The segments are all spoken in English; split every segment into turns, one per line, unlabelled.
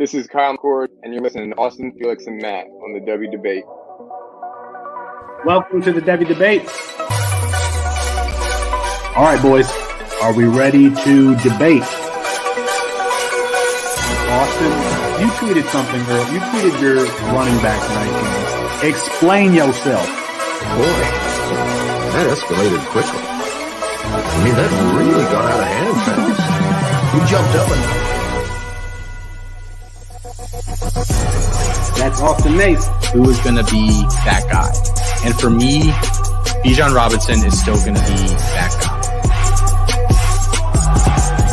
This is Kyle McCord, and you're listening to Austin, Felix, and Matt on the Devy Debate.
Welcome to the Devy Debate. All right, boys. Are we ready to debate? Austin, you tweeted something, girl. You tweeted your running back rankings. Explain yourself.
Boy, that escalated quickly. I mean, that really got out of hand fast. Who jumped up and...
That's Austin Nace.
Who is going to be that guy? And for me, Bijan Robinson is still going to be that guy.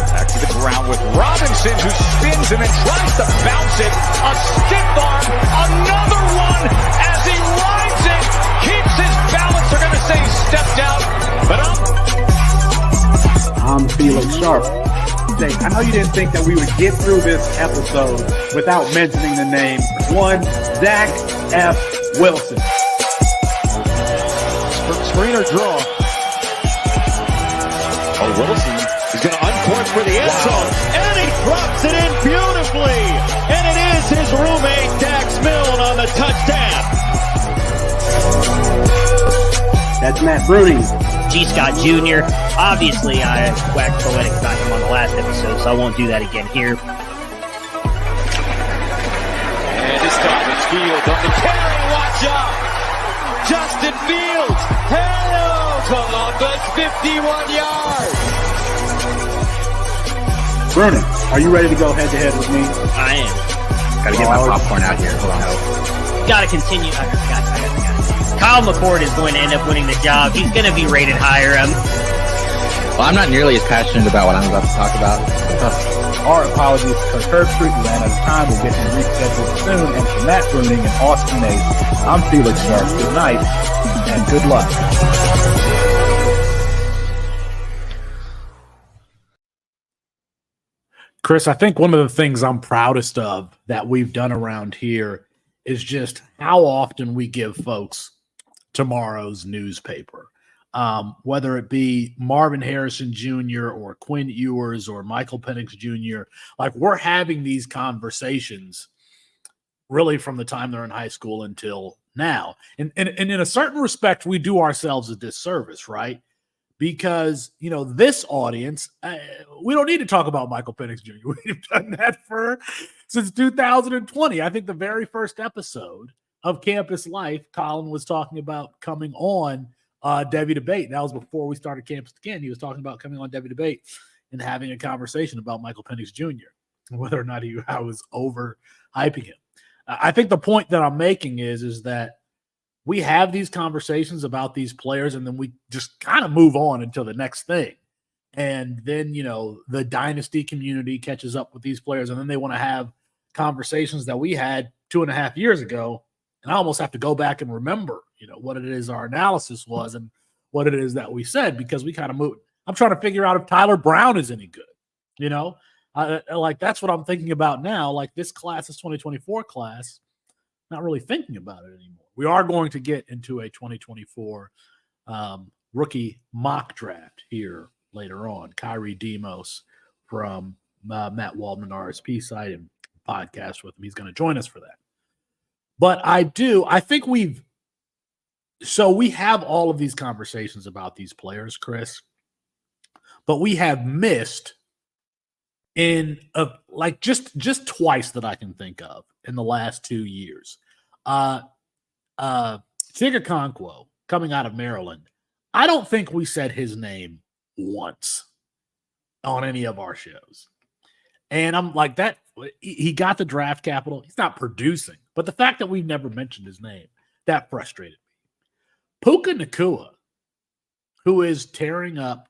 Back to the ground with Robinson, who spins and then tries to bounce it. A stiff arm, another one as he rides it, keeps his balance. They're going to say he stepped out, but
I'm Felix Sharp. I know you didn't think that we would get through this episode without mentioning the name one Zach F. Wilson.
Screener draw. Oh, Wilson is going to uncork for the end zone, and he drops it in beautifully. And it is his roommate, Dax Milne, on the touchdown.
That's Matt Bruning.
G. Scott Jr. Obviously, I waxed poetic about him on the last episode, so I won't do that again here.
And this time it's Fields on the carry. Watch out! Justin Fields! Hello, Columbus! 51 yards!
Bruning, are you ready to go head-to-head with me?
I am.
Got to get my popcorn out here. Hold on.
Got to continue. I got it. Kyle McCord is going to end up winning the job. He's going to be rated higher.
Well, I'm not nearly as passionate about what I'm about to talk about.
Our apologies for Herbstreit. We ran out of time. We'll get him rescheduled soon. And for Matt Bruning and Austin Nace, I'm Felix Sharp. Good night and good luck. Chris, I think one of the things I'm proudest of that we've done around here is just how often we give folks tomorrow's newspaper, whether it be Marvin Harrison Jr. or Quinn Ewers or Michael Penix Jr. Like, we're having these conversations really from the time they're in high school until now. And in a certain respect, we do ourselves a disservice, right? Because, you know, this audience, we don't need to talk about Michael Penix Jr. We've done that since 2020. I think the very first episode of Campus Life, Colin was talking about coming on Devy Debate. That was before we started Campus Again. He was talking about coming on Devy Debate and having a conversation about Michael Penix Jr., whether or not I was overhyping him. I think the point that I'm making is that we have these conversations about these players, and then we just kind of move on until the next thing. And then, you know, the dynasty community catches up with these players, and then they want to have conversations that we had 2.5 years ago. And I almost have to go back and remember, you know, what it is our analysis was and what it is that we said, because we kind of moved. I'm trying to figure out if Tyler Brown is any good, you know, like that's what I'm thinking about now. Like, this class, this 2024 class, not really thinking about it anymore. We are going to get into a 2024 rookie mock draft here later on. Khari Demos from Matt Waldman RSP site and podcast with him. He's going to join us for that. But I think we have all of these conversations about these players, Chris, but we have missed just twice that I can think of in the last 2 years. Chigakonkwo coming out of Maryland, I don't think we said his name once on any of our shows. And I'm like, that he got the draft capital. He's not producing. But the fact that we've never mentioned his name, that frustrated me. Puka Nacua, who is tearing up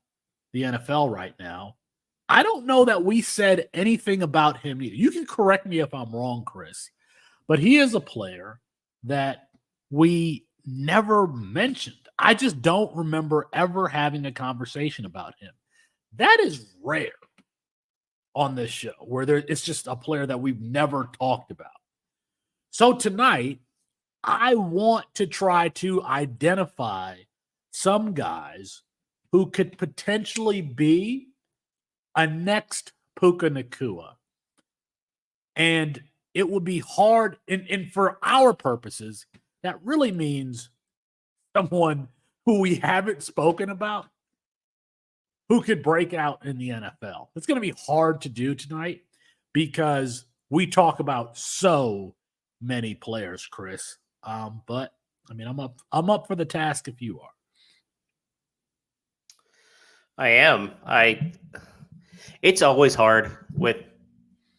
the NFL right now, I don't know that we said anything about him either. You can correct me if I'm wrong, Chris, but he is a player that we never mentioned. I just don't remember ever having a conversation about him. That is rare on this show, where it's just a player that we've never talked about. So tonight, I want to try to identify some guys who could potentially be a next Puka Nacua. And it would be hard. And for our purposes, that really means someone who we haven't spoken about who could break out in the NFL. It's going to be hard to do tonight because we talk about so many players, Chris. But I mean, I'm up for the task if you are.
I am. It's always hard with,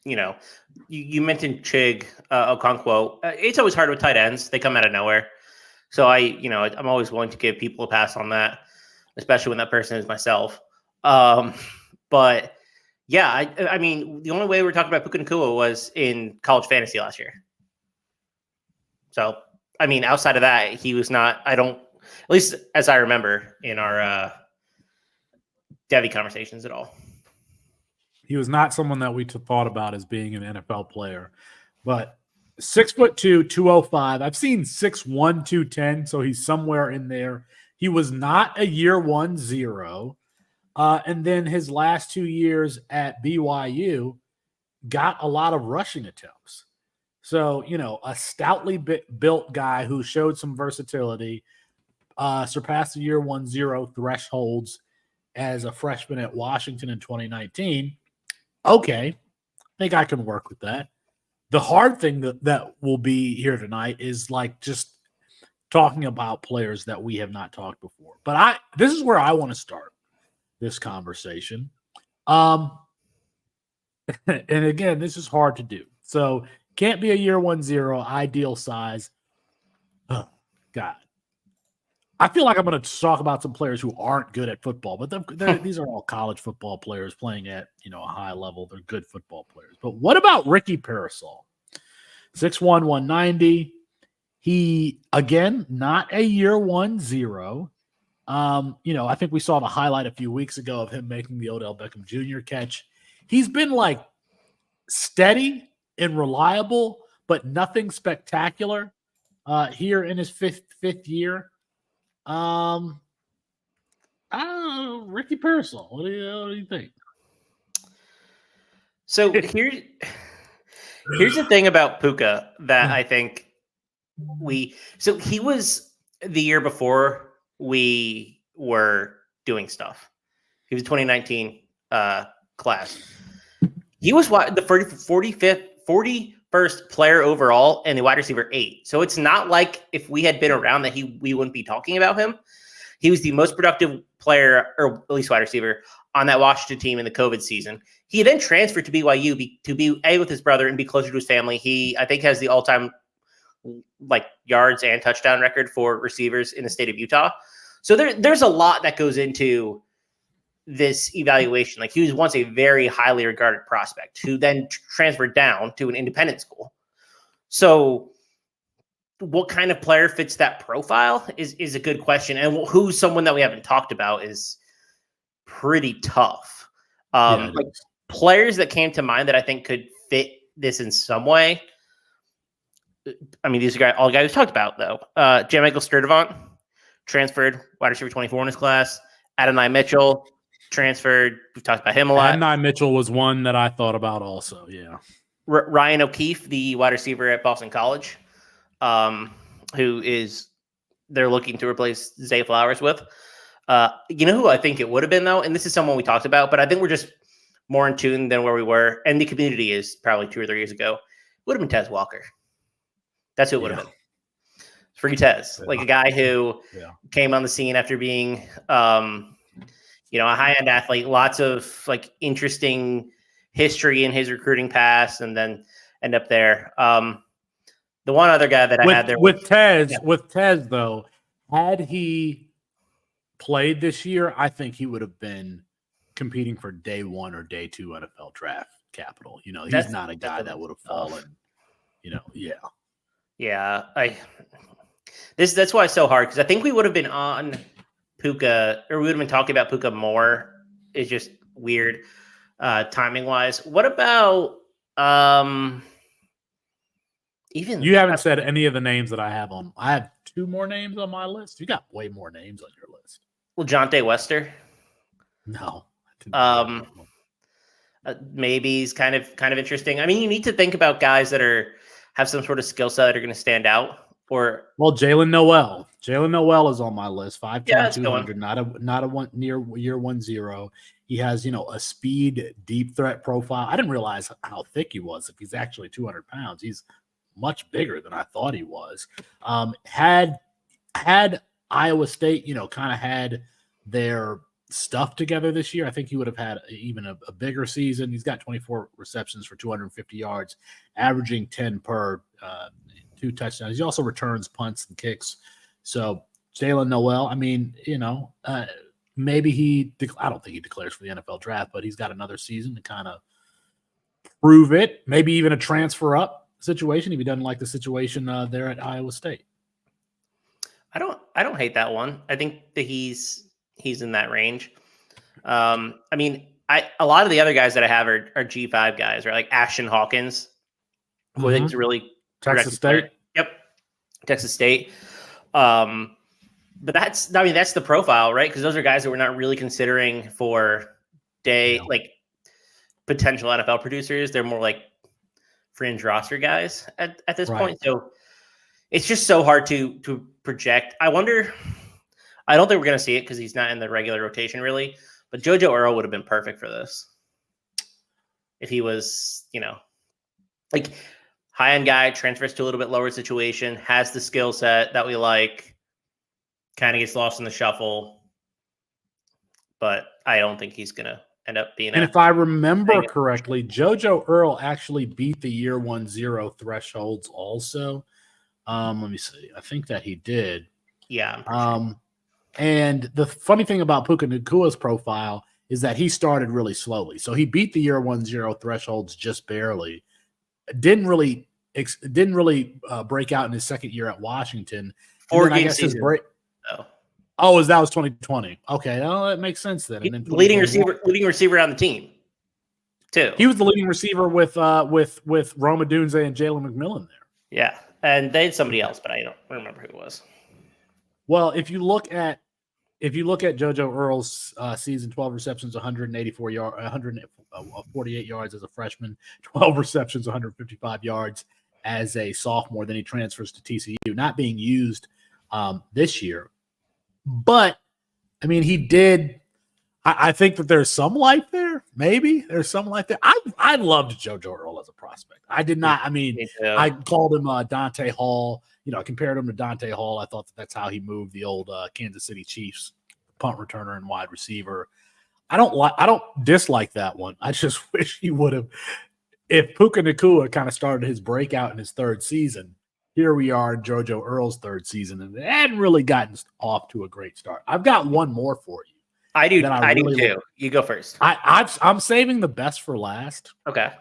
you mentioned Chig, Okonkwo. It's always hard with tight ends. They come out of nowhere. So I'm always willing to give people a pass on that, especially when that person is myself. But yeah, I mean, the only way we were talking about Puka Nacua was in college fantasy last year. So, I mean, outside of that, he was not, at least as I remember in our Devy conversations at all.
He was not someone that we thought about as being an NFL player, but 6'2", 205. I've seen 6'1", 210, so he's somewhere in there. He was not a year 1-0. And then his last 2 years at BYU got a lot of rushing attempts. So, a stoutly built guy who showed some versatility, surpassed the year 1-0 thresholds as a freshman at Washington in 2019. Okay, I think I can work with that. The hard thing that will be here tonight is like just talking about players that we have not talked before. But this is where I want to start this conversation. And again, this is hard to do. So can't be a year 1-0 ideal size. Oh, God. I feel like I'm going to talk about some players who aren't good at football, but these are all college football players playing at a high level. They're good football players. But what about Ricky Parasol? 6'1", 190. He, again, not a year 1-0. I think we saw the highlight a few weeks ago of him making the Odell Beckham Jr. catch. He's been like steady and reliable, but nothing spectacular here in his fifth year. I don't know, Ricky Parasol. What do you think?
So here's the thing about Puka that I think he was the year before we were doing stuff. He was 2019 class. He was the 41st player overall and the wide receiver 8. So it's not like if we had been around that we wouldn't be talking about him. He was the most productive player, or at least wide receiver, on that Washington team in the COVID season. He then transferred to BYU to be with his brother and be closer to his family. He, I think, has the all-time yards and touchdown record for receivers in the state of Utah. So there's a lot that goes into this evaluation. Like, he was once a very highly regarded prospect who then transferred down to an independent school. So what kind of player fits that profile is a good question. And who's someone that we haven't talked about is pretty tough. Players that came to mind that I think could fit this in some way. I mean, these are all the guys we talked about, though. J. Michael Sturdivant transferred, wide receiver 24 in his class. Adonai Mitchell transferred. We've talked about him a lot.
Adonai Mitchell was one that I thought about also, yeah.
Ryan O'Keefe, the wide receiver at Boston College, they're looking to replace Zay Flowers with. You know who I think it would have been, though? And this is someone we talked about, but I think we're just more in tune than where we were. And the community is probably 2 or 3 years ago. It would have been Tez Walker. That's who it would have been. Free Tez. Like a guy who came on the scene after being, a high-end athlete. Lots of interesting history in his recruiting past, and then end up there. The one other guy that I had there
with Tez, though, had he played this year, I think he would have been competing for day 1 or day 2 NFL draft capital. He's not a guy that would have fallen.
Yeah, that's why it's so hard, because I think we would have been on Puka, or we would have been talking about Puka more. It's just weird timing wise. What about even
you haven't said any of the names that I have on. I have 2 more names on my list. You got way more names on your list.
Well, Jonte Wester.
No.
maybe he's kind of interesting. I mean, you need to think about guys that have some sort of skill set that are going to stand out. Or
Jalen Noel. Jalen Noel is on my list. 5'10",
Yeah, that's
200, not a one near year 1-0. He has, a speed, deep threat profile. I didn't realize how thick he was. If he's actually 200 pounds, he's much bigger than I thought he was. Had Iowa State, kind of had their stuff together this year, I think he would have had even a bigger season. He's got 24 receptions for 250 yards, averaging 10 per 2 touchdowns. He also returns punts and kicks. So Jalen Noel, I mean, maybe I don't think he declares for the NFL draft, but he's got another season to kind of prove it. Maybe even a transfer up situation if he doesn't like the situation there at Iowa State.
I don't hate that one. I think that he's in that range. I mean, a lot of the other guys that I have are G5 guys, right? Like Ashton Hawkins, who I think is really
Texas State.
Yep, Texas State. But that's the profile, right? Because those are guys that we're not really considering for like potential NFL producers. They're more like fringe roster guys at this point. So it's just so hard to project. I wonder. I don't think we're going to see it because he's not in the regular rotation really. But JoJo Earl would have been perfect for this if he was, like high-end guy, transfers to a little bit lower situation, has the skill set that we like, kind of gets lost in the shuffle. But I don't think he's going to end up being.
And if I remember correctly, JoJo Earl actually beat the year 1-0 thresholds also. Let me see. I think that he did.
Yeah. Sure.
And the funny thing about Puka Nacua's profile is that he started really slowly. So he beat the year 1-0 thresholds just barely. Didn't really break out in his second year at Washington.
4-game season.
That was 2020. Okay, well, that makes sense then. And then
leading receiver on the team, too.
He was the leading receiver with Roma Dunze and Jalen McMillan there.
Yeah, and they had somebody else, but I don't remember who it was.
Well, if you look at JoJo Earl's season, 12 receptions, 184 yards, 148 yards as a freshman, 12 receptions, 155 yards as a sophomore. Then he transfers to TCU, not being used this year. But I mean, he did. I think that there's some life there. Maybe there's some life there. I loved JoJo Earl as a prospect. I did not. I mean, I called him Dante Hall. I compared him to Dante Hall. I thought that's how he moved the old Kansas City Chiefs punt returner and wide receiver. I don't dislike that one. I just wish he would have. If Puka Nacua kind of started his breakout in his third season, here we are in JoJo Earl's third season, and it hadn't really gotten off to a great start. I've got one more for you.
I do. I do too. You go first.
I'm saving the best for last.
Okay.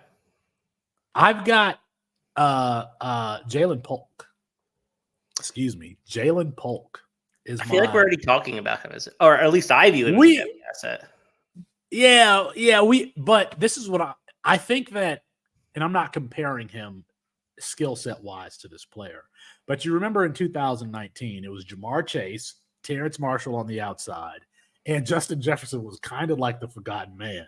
I've got Jalen Polk. Excuse me, Jalen Polk is. I
feel like we're already talking about him or at least I view him as an asset.
Yeah. But this is what I think that, and I'm not comparing him skill set wise to this player, but you remember in 2019, it was Jamar Chase, Terrence Marshall on the outside, and Justin Jefferson was kind of like the forgotten man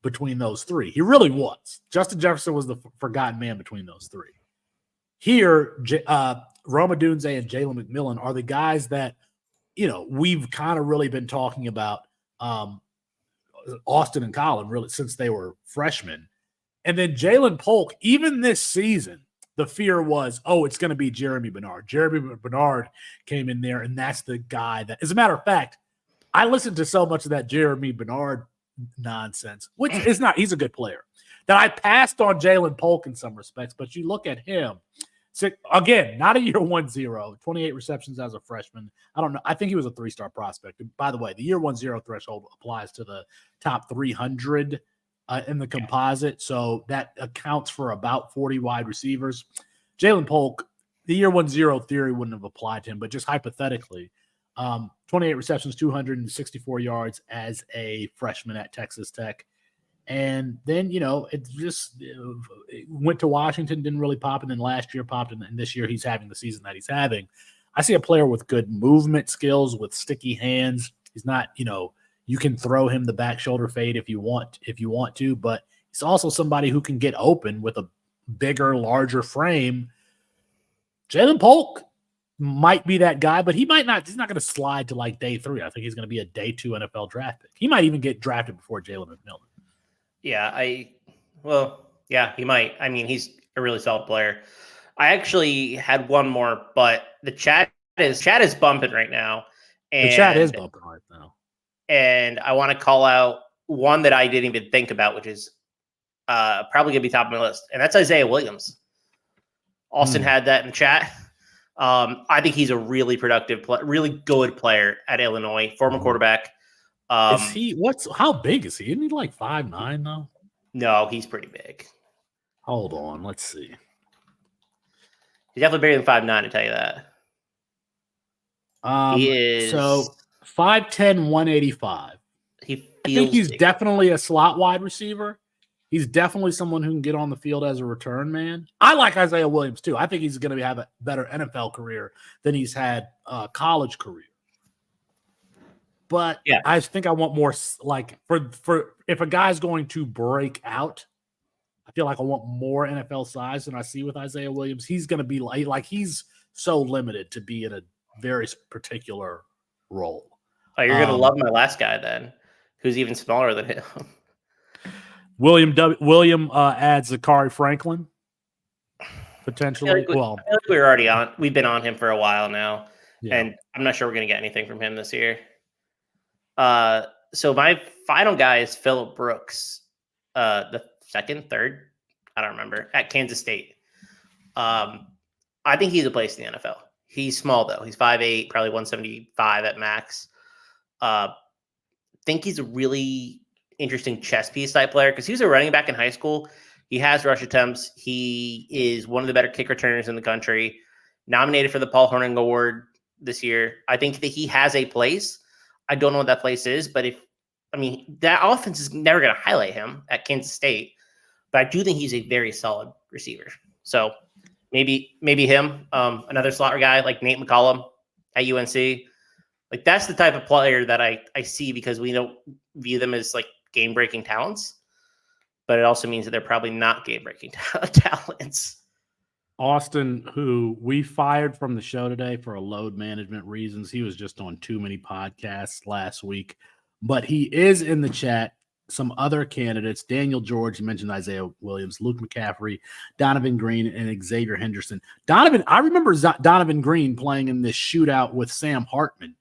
between those three. He really was. Justin Jefferson was the forgotten man between those three. Here, Roma Dunze and Jalen McMillan are the guys that, we've kind of really been talking about Austin and Colin really since they were freshmen. And then Jalen Polk, even this season, the fear was, it's going to be Jeremy Bernard. Jeremy Bernard came in there, and that's the guy that, as a matter of fact, I listened to so much of that Jeremy Bernard nonsense, which is not, he's a good player, that I passed on Jalen Polk in some respects. But you look at him, again, not a year 1-0, 28 receptions as a freshman. I don't know. I think he was a 3-star prospect. And by the way, the year 1-0 threshold applies to the top 300 in the composite. So that accounts for about 40 wide receivers. Jalen Polk, the year 1-0 theory wouldn't have applied to him, but just hypothetically, 28 receptions, 264 yards as a freshman at Texas Tech. And then, it went to Washington, didn't really pop. And then last year popped. And this year he's having the season that he's having. I see a player with good movement skills, with sticky hands. He's not, You can throw him the back shoulder fade if you want to, but he's also somebody who can get open with a bigger, larger frame. Jalen Polk might be that guy, but he might not. He's not going to slide to like day 3. I think he's going to be a day 2 NFL draft pick. He might even get drafted before Jalen McMillan.
Yeah, he might. I mean, he's a really solid player. I actually had one more, but the chat is bumping right now. And
the chat is bumping right now.
And I want to call out one that I didn't even think about, which is probably going to be top of my list, and that's Isaiah Williams. Austin had that in the chat. I think he's a really productive, really good player at Illinois, former quarterback.
Is he? How big is he? Isn't he like 5'9" though?
No, he's pretty big.
Hold on, let's see.
He's definitely bigger than 5'9", to tell you that. He is
so 5'10", 185.
I
think he's definitely a slot wide receiver. He's definitely someone who can get on the field as a return man. I like Isaiah Williams too. I think he's going to have a better NFL career than he's had a college career. But yeah, I think I want more like for if a guy's going to break out, I feel like I want more NFL size than I see with Isaiah Williams. He's going to be like he's so limited to be in a very particular role.
Oh, you're going to love my last guy then, who's even smaller than him.
William adds Zakari Franklin potentially.
I feel like we're already on. We've been on him for a while now, and I'm not sure we're going to get anything from him this year. So my final guy is Phillip Brooks, the third, I don't remember, at Kansas State. I think he's a place in the NFL. He's small though. He's 5'8", probably 175 at max. Think he's a really interesting chess piece type player because he was a running back in high school. He has rush attempts. He is one of the better kick returners in the country. Nominated for the Paul Hornung Award this year. I think that he has a place. I don't know what that place is, but that offense is never going to highlight him at Kansas State. But I do think he's a very solid receiver. So maybe him, another slot guy like Nate McCollum at UNC. Like that's the type of player that I see because we don't view them as like game-breaking talents, but it also means that they're probably not game-breaking talents.
Austin, who we fired from the show today for load management reasons. He was just on too many podcasts last week, but he is in the chat. Some other candidates, Daniel George, you mentioned Isaiah Williams, Luke McCaffrey, Donovan Green, and Xavier Henderson. I remember Donovan Green playing in this shootout with Sam Hartman,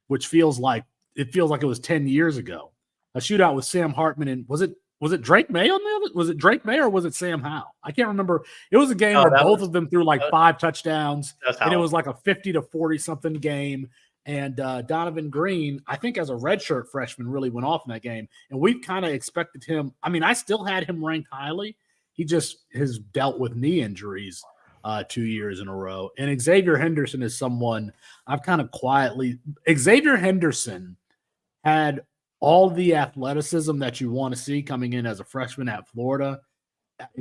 which feels like it was 10 years ago. A shootout with Sam Hartman and was it Drake May on the other? Was it Drake May or was it Sam Howell? I can't remember. It was a game where both of them threw like 5 touchdowns, and it was like a 50-40 something game. And Donovan Green, I think as a redshirt freshman, really went off in that game. And we kind of expected him. I mean, I still had him ranked highly. He just has dealt with knee injuries 2 years in a row. And Xavier Henderson is someone I've kind of quietly. Xavier Henderson had all the athleticism that you want to see coming in as a freshman at Florida.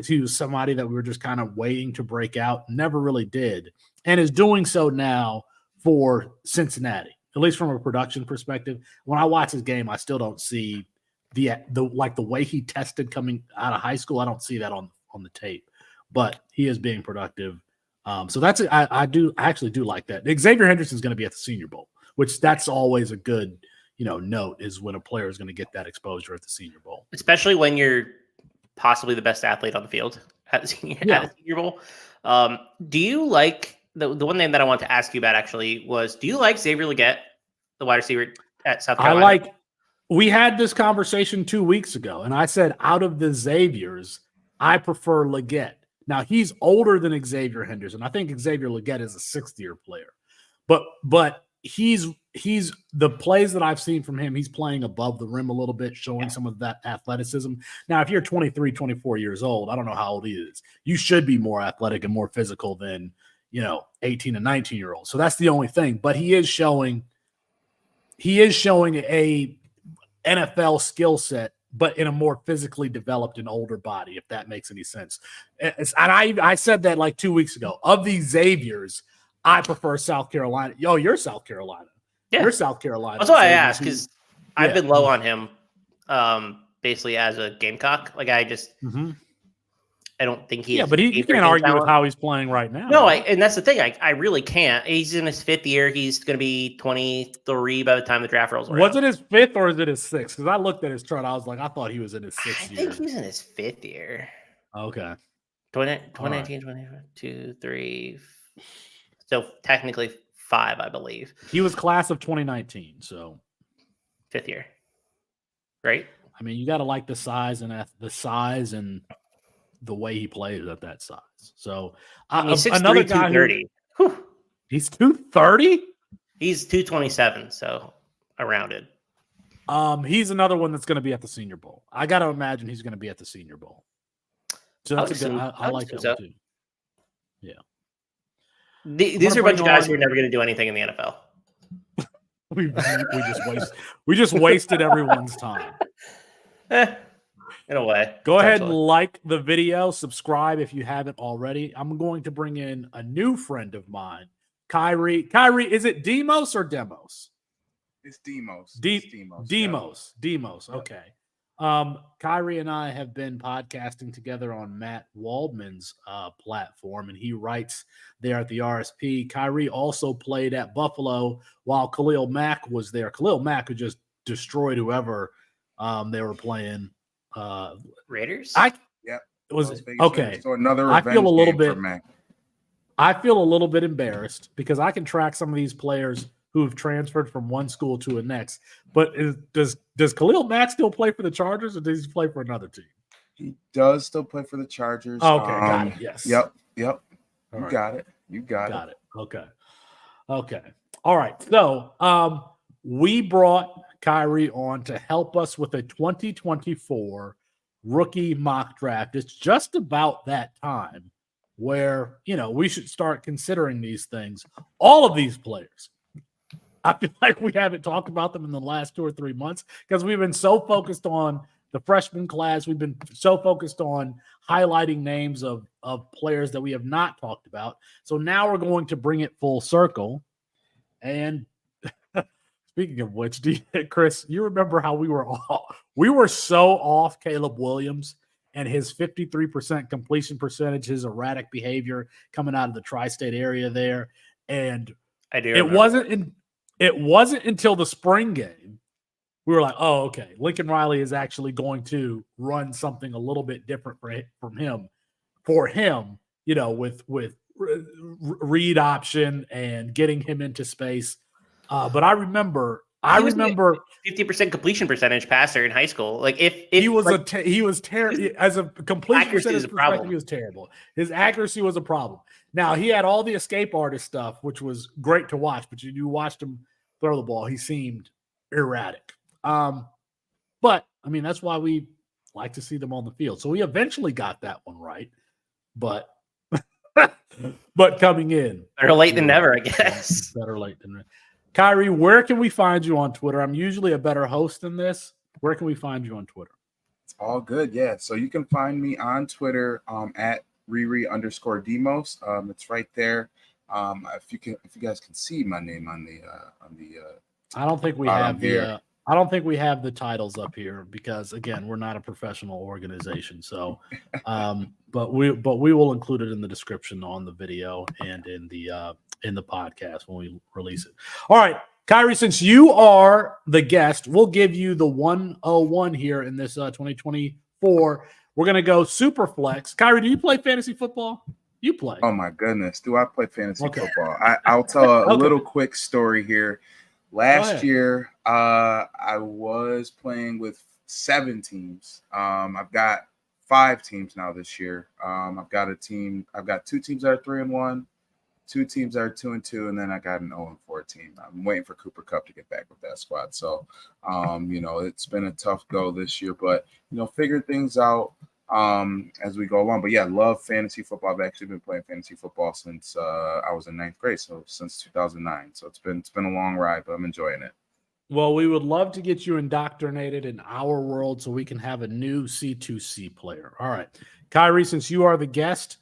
He was somebody that we were just kind of waiting to break out, never really did, and is doing so now for Cincinnati, at least from a production perspective. When I watch his game, I still don't see the way he tested coming out of high school. I don't see that on the tape, but he is being productive. So that's I actually do like that. Xavier Henderson is going to be at the Senior Bowl, which that's always a good note is when a player is going to get that exposure at the Senior Bowl,
especially when you're possibly the best athlete on the field at the Senior Bowl. Do you like the one thing that I want to ask you about actually was, do you like Xavier Legette, the wide receiver at South Carolina?
We had this conversation 2 weeks ago, and I said out of the Xaviers, I prefer Legette. Now he's older than Xavier Henderson. I think Xavier Legette is a 6th-year player, but he's the plays that I've seen from him, he's playing above the rim a little bit, showing some of that athleticism. Now, if you're 23, 24 years old, I don't know how old he is. You should be more athletic and more physical than, 18 and 19-year-olds. So that's the only thing. But he is showing a NFL skill set, but in a more physically developed and older body, if that makes any sense. And I said that like 2 weeks ago. Of these Xaviers, I prefer South Carolina. You're South Carolina.
Yeah.
You're South Carolina.
That's why I asked, because I've been low on him, basically as a Gamecock. Like I just, I don't think he's.
Yeah, but you can't argue with how he's playing right now.
No, and that's the thing. I really can't. He's in his 5th year. He's going to be 23 by the time the draft rolls around.
Was it his 5th or is it his 6th? Because I looked at his chart. I was like, I thought he was in his 6th year.
I think he's in his 5th year.
Okay.
2019, 22, 3. So technically 5, I believe.
He was class of 2019, so
5th year. Right?
I mean, you got to like the size and the way he plays at that size. So
another guy 230.
He's 230?
He's 227, so around it.
He's another one that's going to be at the Senior Bowl. I got to imagine he's going to be at the Senior Bowl. So that's a good. I like that one too. Yeah.
These are a bunch of guys who are never going to do anything in the NFL.
we just wasted everyone's time.
In a way.
Go ahead and like the video, subscribe if you haven't already. I'm going to bring in a new friend of mine, Khari. Khari, is it Demos or Demos?
It's Demos.
Demos. Okay. Khari and I have been podcasting together on Matt Waldman's platform, and he writes there at the RSP. Khari also played at Buffalo while Khalil Mack was there. Khalil Mack had just destroyed whoever they were playing.
Raiders?
It was okay.
So another
I feel a little bit embarrassed because I can track some of these players who have transferred from one school to the next. But does Khalil Mack still play for the Chargers, or does he play for another team?
He does still play for the Chargers.
Okay, got it. Yes.
Yep. You
right.
got it. You got it.
Okay. All right. So we brought Khari on to help us with a 2024 rookie mock draft. It's just about that time where, we should start considering these things. All of these players. I feel like we haven't talked about them in the last 2 or 3 months because we've been so focused on the freshman class. We've been so focused on highlighting names of players that we have not talked about. So now we're going to bring it full circle. And speaking of which, Chris, you remember how we were so off Caleb Williams and his 53% completion percentage, his erratic behavior coming out of the tri-state area there. And
I do.
It wasn't until the spring game we were like, oh, okay, Lincoln Riley is actually going to run something a little bit different for him, with read option and getting him into space. But I remember
50% completion percentage passer in high school. Like if
he was terrible as a completion percentage
perspective,
he was terrible. His accuracy was a problem. Now he had all the escape artist stuff, which was great to watch, but you watched him throw the ball. He seemed erratic. But I mean, that's why we like to see them on the field. So we eventually got that one right, but coming in
better late than never, I guess.
Better late than never. Khari, where can we find you on Twitter? I'm usually a better host than this. Where can we find you on Twitter?
It's all good, yeah. So you can find me on Twitter at Riri_Demos. It's right there. If you guys can see my name on the
I don't think we have the I don't think we have the titles up here because again, we're not a professional organization. So but we will include it in the description on the video and in the podcast when we release it. All right, Khari, since you are the guest, we'll give you the 101 here in this 2024. We're going to go super flex. Khari, do you play fantasy football? You play.
Oh, my goodness. Do I play fantasy football? I'll tell a little quick story here. Last year, I was playing with 7 teams. I've got 5 teams now this year. I've got 2 teams that are 3-1. 2 teams that are 2-2, and then I got an 0-4 team. I'm waiting for Cooper Kupp to get back with that squad. So, it's been a tough go this year, but figure things out as we go along. But yeah, love fantasy football. I've actually been playing fantasy football since I was in 9th grade, so since 2009. So it's been a long ride, but I'm enjoying it.
Well, we would love to get you indoctrinated in our world so we can have a new C2C player. All right, Khari, since you are the guest.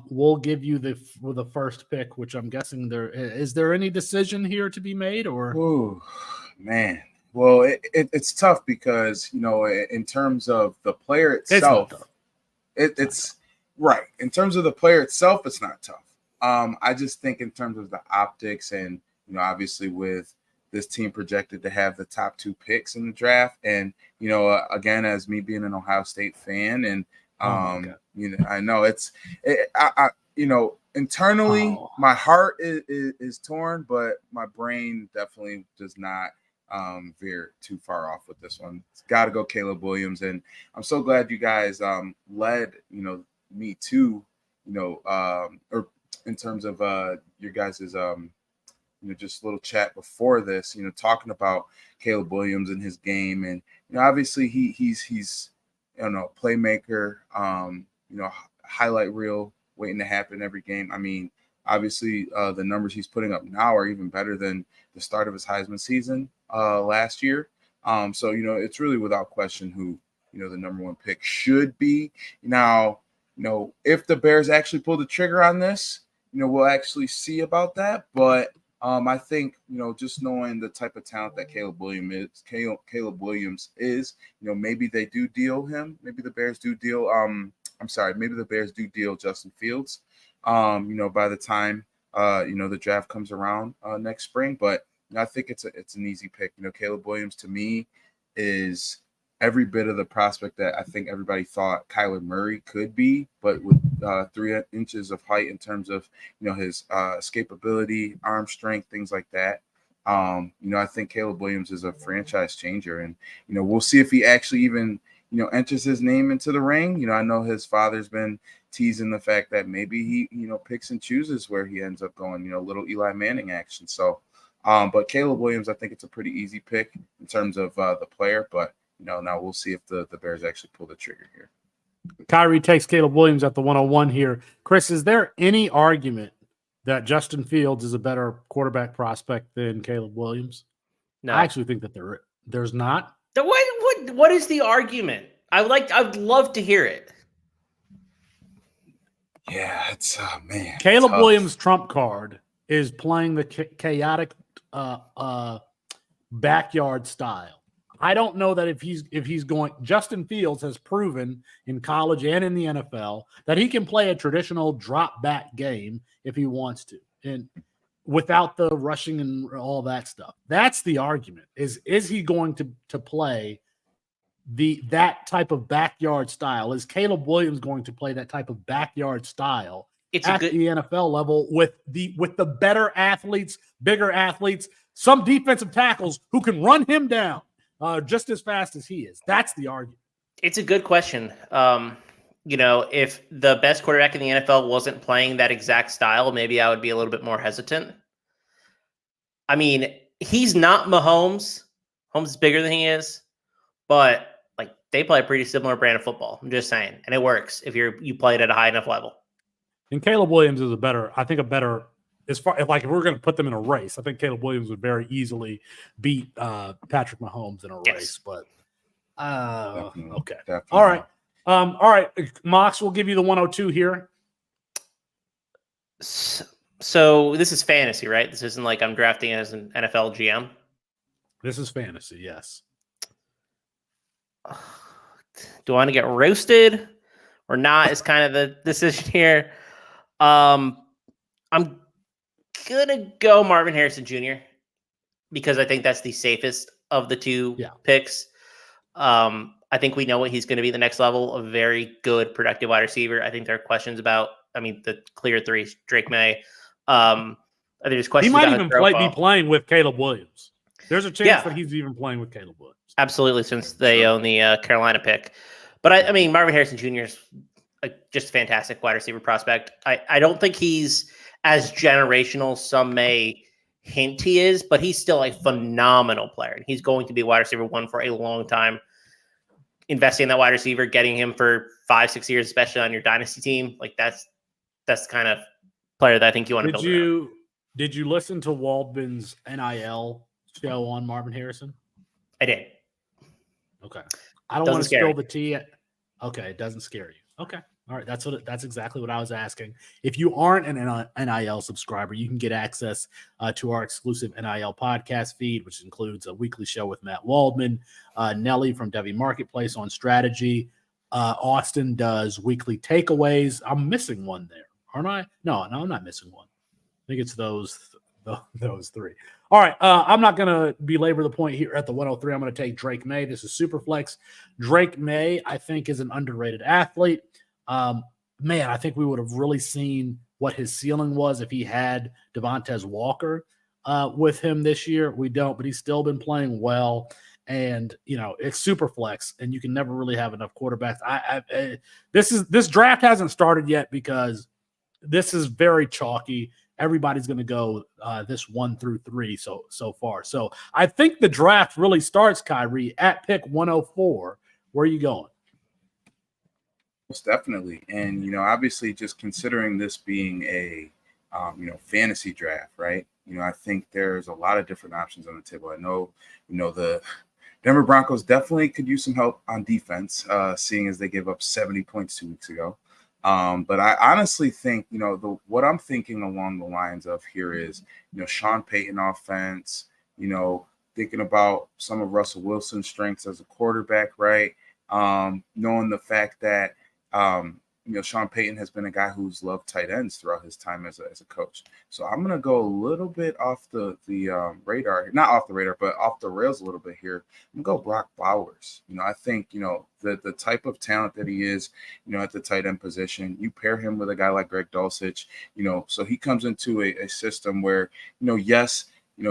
We'll give you the first pick, which I'm guessing is there any decision here to be made or?
Oh man, Well, it's tough because, in terms of the player itself, it's right. In terms of the player itself, it's not tough. I just think in terms of the optics and, obviously with this team projected to have the top 2 picks in the draft. And, again, as me being an Ohio State fan and, I know internally my heart is torn, but my brain definitely does not veer too far off with this one. It's got to go Caleb Williams. And I'm so glad you guys led, me to, or in terms of your guys's just a little chat before this, talking about Caleb Williams and his game. And, obviously he's playmaker, highlight reel waiting to happen every game. I mean, obviously the numbers he's putting up now are even better than the start of his Heisman season last year. So, it's really without question who, the number 1 pick should be. Now, if the Bears actually pull the trigger on this, we'll actually see about that. But I think, just knowing the type of talent that Caleb Williams is, maybe they do deal him. Maybe the Bears do deal. Maybe the Bears do deal Justin Fields, by the time, the draft comes around next spring. But I think it's an easy pick. Caleb Williams to me is every bit of the prospect that I think everybody thought Kyler Murray could be, but with 3 inches of height in terms of, his escapability, arm strength, things like that. I think Caleb Williams is a franchise changer, and, we'll see if he actually even, enters his name into the ring. I know his father's been teasing the fact that maybe he, picks and chooses where he ends up going, little Eli Manning action. So, but Caleb Williams, I think it's a pretty easy pick in terms of the player, but now we'll see if the Bears actually pull the trigger here.
Khari takes Caleb Williams at the 101 here. Chris, is there any argument that Justin Fields is a better quarterback prospect than Caleb Williams?
No.
I actually think that there's not.
What is the argument? I'd love to hear it.
Yeah, it's man.
Caleb
tough.
Williams' trump card is playing the chaotic backyard style. I don't know that if he's going. Justin Fields has proven in college and in the NFL that he can play a traditional drop back game if he wants to, and without the rushing and all that stuff. That's the argument. Is he going to play that type of backyard style? Is Caleb Williams going to play that type of backyard style the NFL level with the better athletes, bigger athletes, some defensive tackles who can run him down just as fast as he is? That's the argument.
It's a good question. If the best quarterback in the NFL wasn't playing that exact style, maybe I would be a little bit more hesitant. I mean, he's not Mahomes. Mahomes is bigger than he is, but they play a pretty similar brand of football. I'm just saying, and it works if you play it at a high enough level.
And Caleb Williams is a better as far if we're going to put them in a race, I think Caleb Williams would very easily beat Patrick Mahomes in a race. But okay,
definitely.
All right, Mox, we'll give you the 102 here.
So this is fantasy, right? This isn't like I'm drafting as an NFL GM. This
is fantasy, yes.
Do I want to get roasted or not is kind of the decision here. I'm going to go Marvin Harrison Jr. because I think that's the safest of the two picks. I think we know what he's going to be the next level, a very good, productive wide receiver. I think there are questions about, the clear 3, Drake May. I think there's questions
he might
about
even be playing with Caleb Williams. There's a chance that he's even playing with Caleb Williams.
Absolutely, since they own the Carolina pick. But Marvin Harrison Jr. is just a fantastic wide receiver prospect. I don't think he's as generational some may hint he is, but he's still a phenomenal player. And he's going to be wide receiver 1 for a long time. Investing in that wide receiver, getting him for 5-6 years, especially on your dynasty team, that's the kind of player that I think you want to build around.
Did you listen to Waldman's NIL show on Marvin Harrison?
I did.
Okay. I don't want to spill the tea. Okay, it doesn't scare you. Okay. All right, that's exactly what I was asking. If you aren't an NIL subscriber, you can get access to our exclusive NIL podcast feed, which includes a weekly show with Matt Waldman, Nelly from Devy Marketplace on strategy. Austin does weekly takeaways. I'm missing one there, aren't I? No, I'm not missing one. I think it's those three. All right, I'm not going to belabor the point here at the 103. I'm going to take Drake May. This is Superflex. Drake May, I think, is an underrated athlete. Man, I think we would have really seen what his ceiling was if he had Devontae Walker with him this year. We don't, but he's still been playing well. And, it's super flex, and you can never really have enough quarterbacks. This draft hasn't started yet because this is very chalky. Everybody's going to go this 1 through 3 so far. So I think the draft really starts, Khari, at pick 104. Where are you going?
Most definitely. And, obviously just considering this being a, fantasy draft, right? I think there's a lot of different options on the table. I know, the Denver Broncos definitely could use some help on defense, seeing as they gave up 70 points 2 weeks ago. But I honestly think, what I'm thinking along the lines of here is, Sean Payton offense, thinking about some of Russell Wilson's strengths as a quarterback, right? Knowing the fact that, Sean Payton has been a guy who's loved tight ends throughout his time as a coach. So I'm going to go a little bit off the radar, not off the radar, but off the rails a little bit here. I'm going to go Brock Bowers. I think, the type of talent that he is, at the tight end position, you pair him with a guy like Greg Dulcich, so he comes into a system where, yes,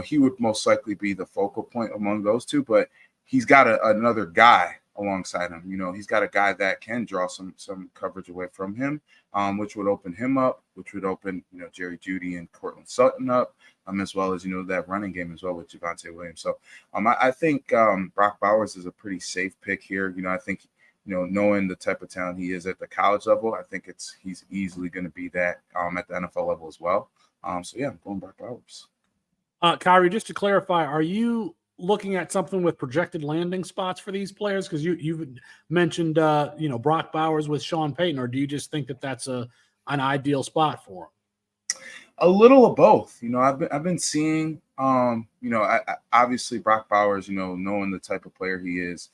he would most likely be the focal point among those two, but he's got another guy alongside him. He's got a guy that can draw some coverage away from him, which would open him up, which would open, Jerry Jeudy and Cortland Sutton up, as well as, that running game as well with Javonte Williams. So I think Brock Bowers is a pretty safe pick here. I think, knowing the type of talent he is at the college level, I think he's easily going to be that at the NFL level as well. So yeah, I'm going Brock Bowers.
Khari, just to clarify, are you looking at something with projected landing spots for these players? Because you've mentioned Brock Bowers with Sean Payton, or do you just think that that's an ideal spot for him?
A little of both. I've been seeing obviously Brock Bowers, knowing the type of player he is,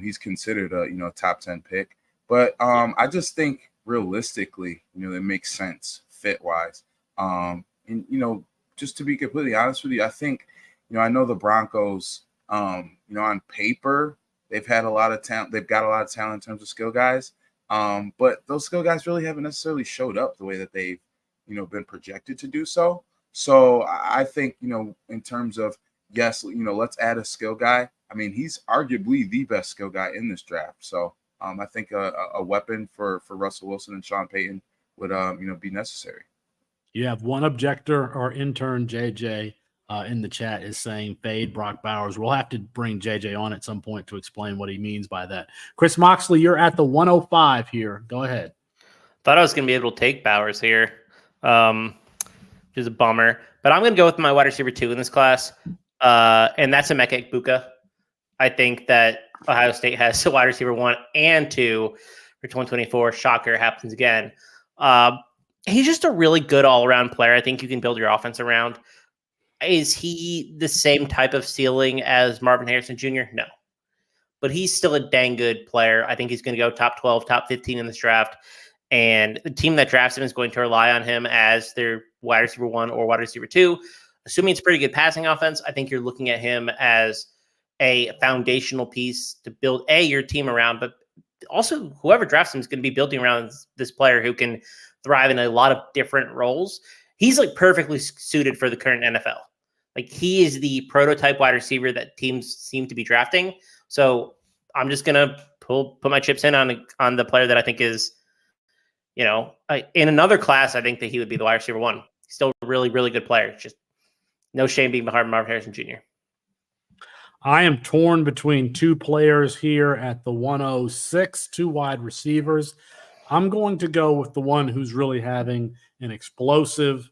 he's considered a top 10 pick. But I just think realistically, it makes sense fit wise. And just to be completely honest with you, I think I know the Broncos, on paper, they've had a lot of talent. They've got a lot of talent in terms of skill guys. But those skill guys really haven't necessarily showed up the way that they've, been projected to do so. So I think, in terms of, yes, let's add a skill guy. I mean, he's arguably the best skill guy in this draft. So I think a weapon for Russell Wilson and Sean Payton would, be necessary.
You have one objector or intern, JJ, in the chat is saying fade Brock Bowers. We'll have to bring JJ on at some point to explain what he means by that. Chris Moxley, you're at the 105 here. Go ahead.
Thought I was going to be able to take Bowers here, which is a bummer. But I'm going to go with my wide receiver 2 in this class, and that's Emeka Puka. I think that Ohio State has a wide receiver 1 and 2 for 2024. Shocker, happens again. He's just a really good all-around player. I think you can build your offense around. Is he the same type of ceiling as Marvin Harrison Jr.? No. But he's still a dang good player. I think he's going to go top 12, top 15 in this draft. And the team that drafts him is going to rely on him as their wide receiver 1 or wide receiver 2. Assuming it's a pretty good passing offense, I think you're looking at him as a foundational piece to build, your team around. But also, whoever drafts him is going to be building around this player who can thrive in a lot of different roles. He's perfectly suited for the current NFL. He is the prototype wide receiver that teams seem to be drafting. So I'm just gonna put my chips in on the player that I think is, in another class. I think that he would be the wide receiver 1. Still a really, really good player. Just no shame being behind Marvin Harrison Jr.
I am torn between 2 players here at the 106, 2 wide receivers. I'm going to go with the one who's really having an explosive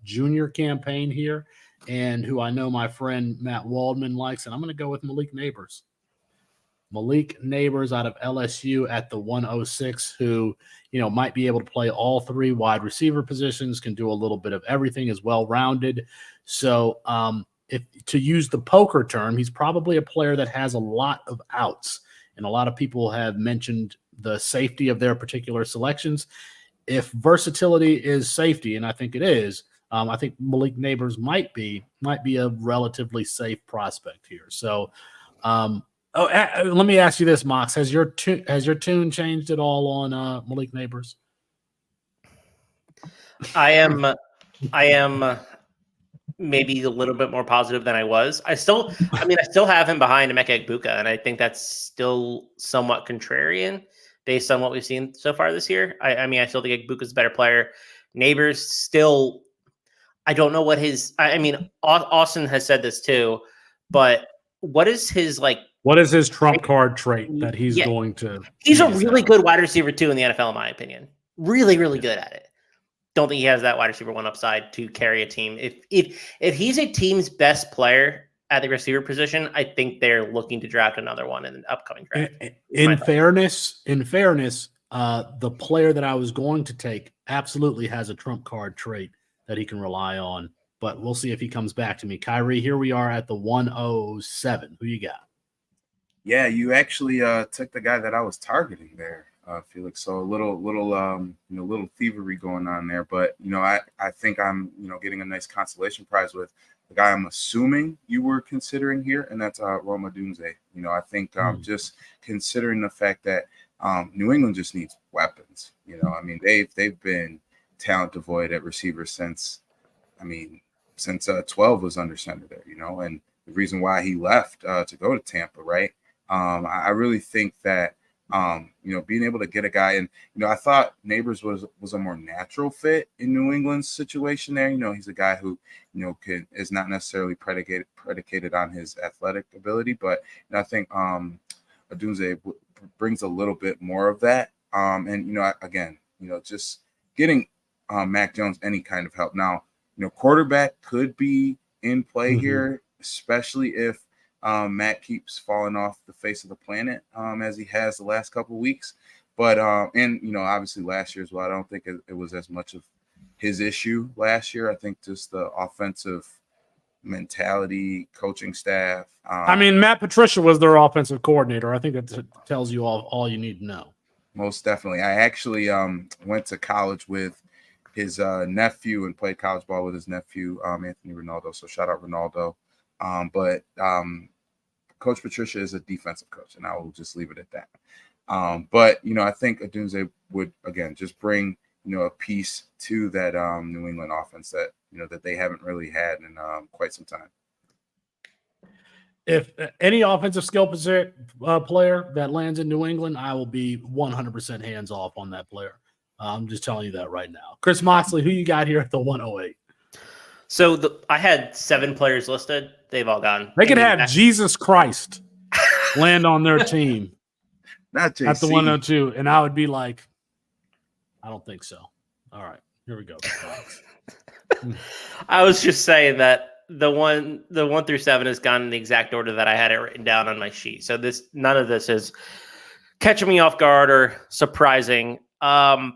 junior campaign here, and who I know my friend Matt Waldman likes, and I'm going to go with Malik Neighbors. Malik Neighbors out of LSU at the 106, who, might be able to play all three wide receiver positions, can do a little bit of everything, is well-rounded. So if to use the poker term, he's probably a player that has a lot of outs. And a lot of people have mentioned the safety of their particular selections. If versatility is safety, and I think it is, I think Malik Neighbors might be a relatively safe prospect here. So, let me ask you this, Mox: has your tune changed at all on Malik Neighbors?
I am maybe a little bit more positive than I was. I still have him behind Emeka Puka, and I think that's still somewhat contrarian based on what we've seen so far this year. I still think Puka's a better player. Neighbors still, I don't know what his. Austin has said this too, but what is his
What is his trump card trait that he's going to?
He's a really good wide receiver too in the NFL, in my opinion. Really, really good at it. Don't think he has that wide receiver one upside to carry a team. If he's a team's best player at the receiver position, I think they're looking to draft another one in the upcoming draft.
In fairness, the player that I was going to take absolutely has a trump card trait that he can rely on, but we'll see if he comes back to me. Khari, here we are at the 107. Who you got?
Yeah, you actually took the guy that I was targeting there, Felix. So a little thievery going on there, but I think I'm getting a nice consolation prize with the guy I'm assuming you were considering here, and that's Roma Dunze. I think just considering the fact that New England just needs weapons. They've been talent devoid at receiver since 12 was under center there. And the reason why he left to go to Tampa, right? I really think that being able to get a guy, and I thought Neighbors was a more natural fit in New England's situation there. He's a guy who is not necessarily predicated on his athletic ability, but I think Odunze brings a little bit more of that. Just getting Mac Jones any kind of help. Now, quarterback could be in play here, especially if Matt keeps falling off the face of the planet as he has the last couple of weeks. But obviously last year as well, I don't think it was as much of his issue last year. I think just the offensive mentality, coaching staff.
Matt Patricia was their offensive coordinator. I think that tells you all you need to know.
Most definitely. I actually went to college with his nephew and played college ball with his nephew, Anthony Ronaldo. So shout out Ronaldo. But Coach Patricia is a defensive coach, and I will just leave it at that. But I think Odunze would again just bring a piece to that New England offense that that they haven't really had in quite some time.
If any offensive skill player that lands in New England, I will be 100% hands off on that player. I'm just telling you that right now. Chris Moxley, who you got here at the 108?
So I had 7 players listed. They've all gone.
They could have Jesus Christ land on their team.
Not JC.
At the 102, and I would be like, I don't think so. All right, here we go.
I was just saying that the 1 through 7 has gone in the exact order that I had it written down on my sheet. So none of this is catching me off guard or surprising. I'm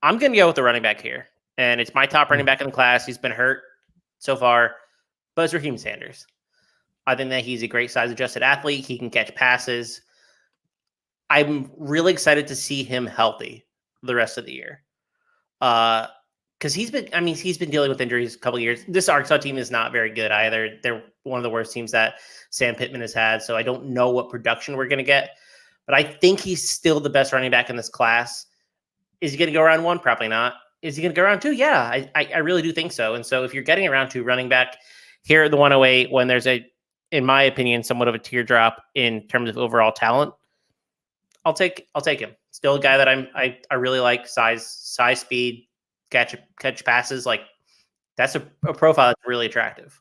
going to go with the running back here, and it's my top running back in the class. He's been hurt so far, but it's Raheem Sanders. I think that he's a great size-adjusted athlete. He can catch passes. I'm really excited to see him healthy the rest of the year. Because he's been dealing with injuries a couple of years. This Arkansas team is not very good either. They're one of the worst teams that Sam Pittman has had. So I don't know what production we're going to get. But I think he's still the best running back in this class. Is he going to go around 1? Probably not. Is he going to go around 2? Yeah, I really do think so. And so if you're getting around 2 running back here at the 108, when there's in my opinion, somewhat of a teardrop in terms of overall talent, I'll take him. Still a guy that I really like. Size, speed, catch passes. Like that's a profile that's really attractive.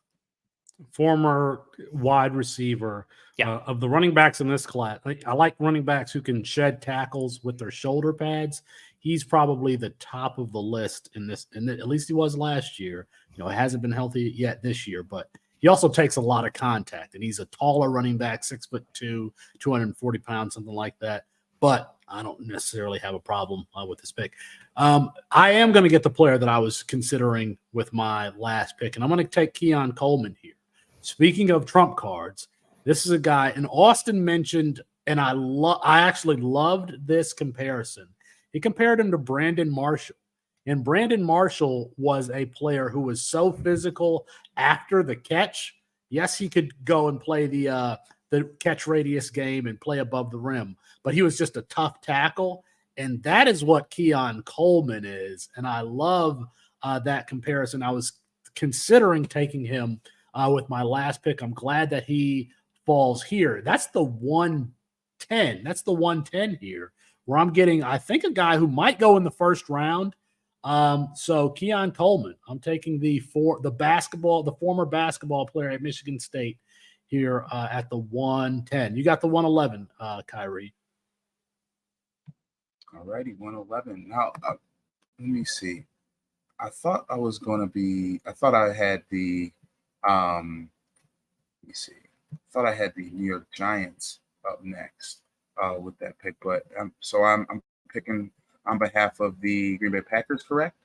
Former wide receiver.
Yeah.
Of the running backs in this class, I like running backs who can shed tackles with their shoulder pads. He's probably the top of the list in this, and at least he was last year. It hasn't been healthy yet this year, but He also takes a lot of contact, and he's a taller running back, 6'2", 240 pounds, something like that. But I don't necessarily have a problem with this pick. I am going to get the player that I was considering with my last pick, and I'm going to take Keon Coleman here. Speaking of trump cards, this is a guy, and Austin mentioned, and I actually loved this comparison. He compared him to Brandon Marshall. And Brandon Marshall was a player who was so physical after the catch. Yes, he could go and play the catch radius game and play above the rim, but he was just a tough tackle. And that is what Keon Coleman is. And I love that comparison. I was considering taking him with my last pick. I'm glad that he falls here. That's the 110. That's the 110 here, where I'm getting, I think, a guy who might go in the first round. So Keon Coleman, I'm taking the former basketball player at Michigan State here at the 110. You got the 111, Khari.
All righty, 111. Now, let me see. I thought I had the, let me see. I thought I had the New York Giants up next with that pick, but so I'm picking on behalf of the Green Bay Packers, correct?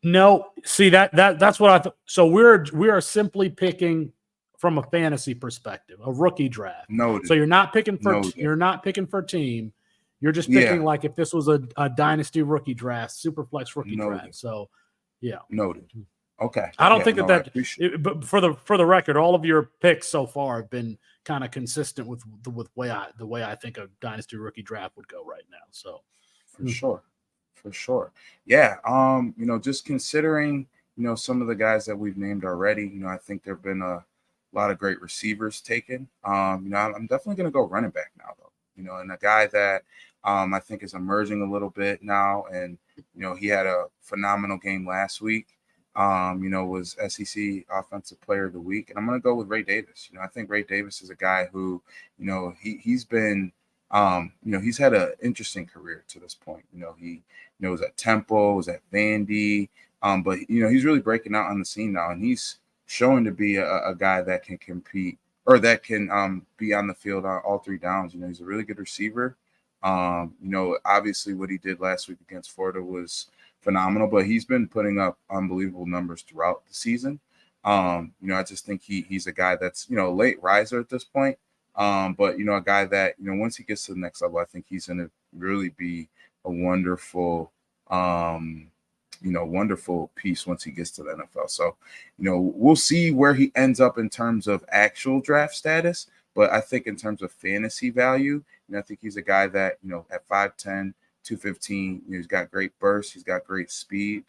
No, see that's what I thought. So we are simply picking from a fantasy perspective, a rookie draft.
Noted.
So you're not picking for team. You're just picking like if this was a dynasty rookie draft, super flex rookie draft. So yeah,
noted. Okay.
I don't think but for the record, all of your picks so far have been kind of consistent with the way I think a dynasty rookie draft would go right now. So
for sure. Yeah. Just considering, some of the guys that we've named already, I think there've been a lot of great receivers taken. I'm definitely going to go running back now though, and a guy that I think is emerging a little bit now. And, he had a phenomenal game last week. Was SEC Offensive Player of the Week. And I'm going to go with Ray Davis. I think Ray Davis is a guy who, he's been, he's had an interesting career to this point. He was at Temple, was at Vandy, but, he's really breaking out on the scene now. And he's showing to be a guy that can compete or that can be on the field on all three downs. He's a really good receiver. Obviously what he did last week against Florida was phenomenal, but he's been putting up unbelievable numbers throughout the season. I just think he's a guy that's, a late riser at this point. But, a guy that, once he gets to the next level, I think he's going to really be a wonderful, wonderful piece once he gets to the NFL. So, we'll see where he ends up in terms of actual draft status. But I think in terms of fantasy value, I think he's a guy that, at 5'10", 215, he's got great burst. He's got great speed,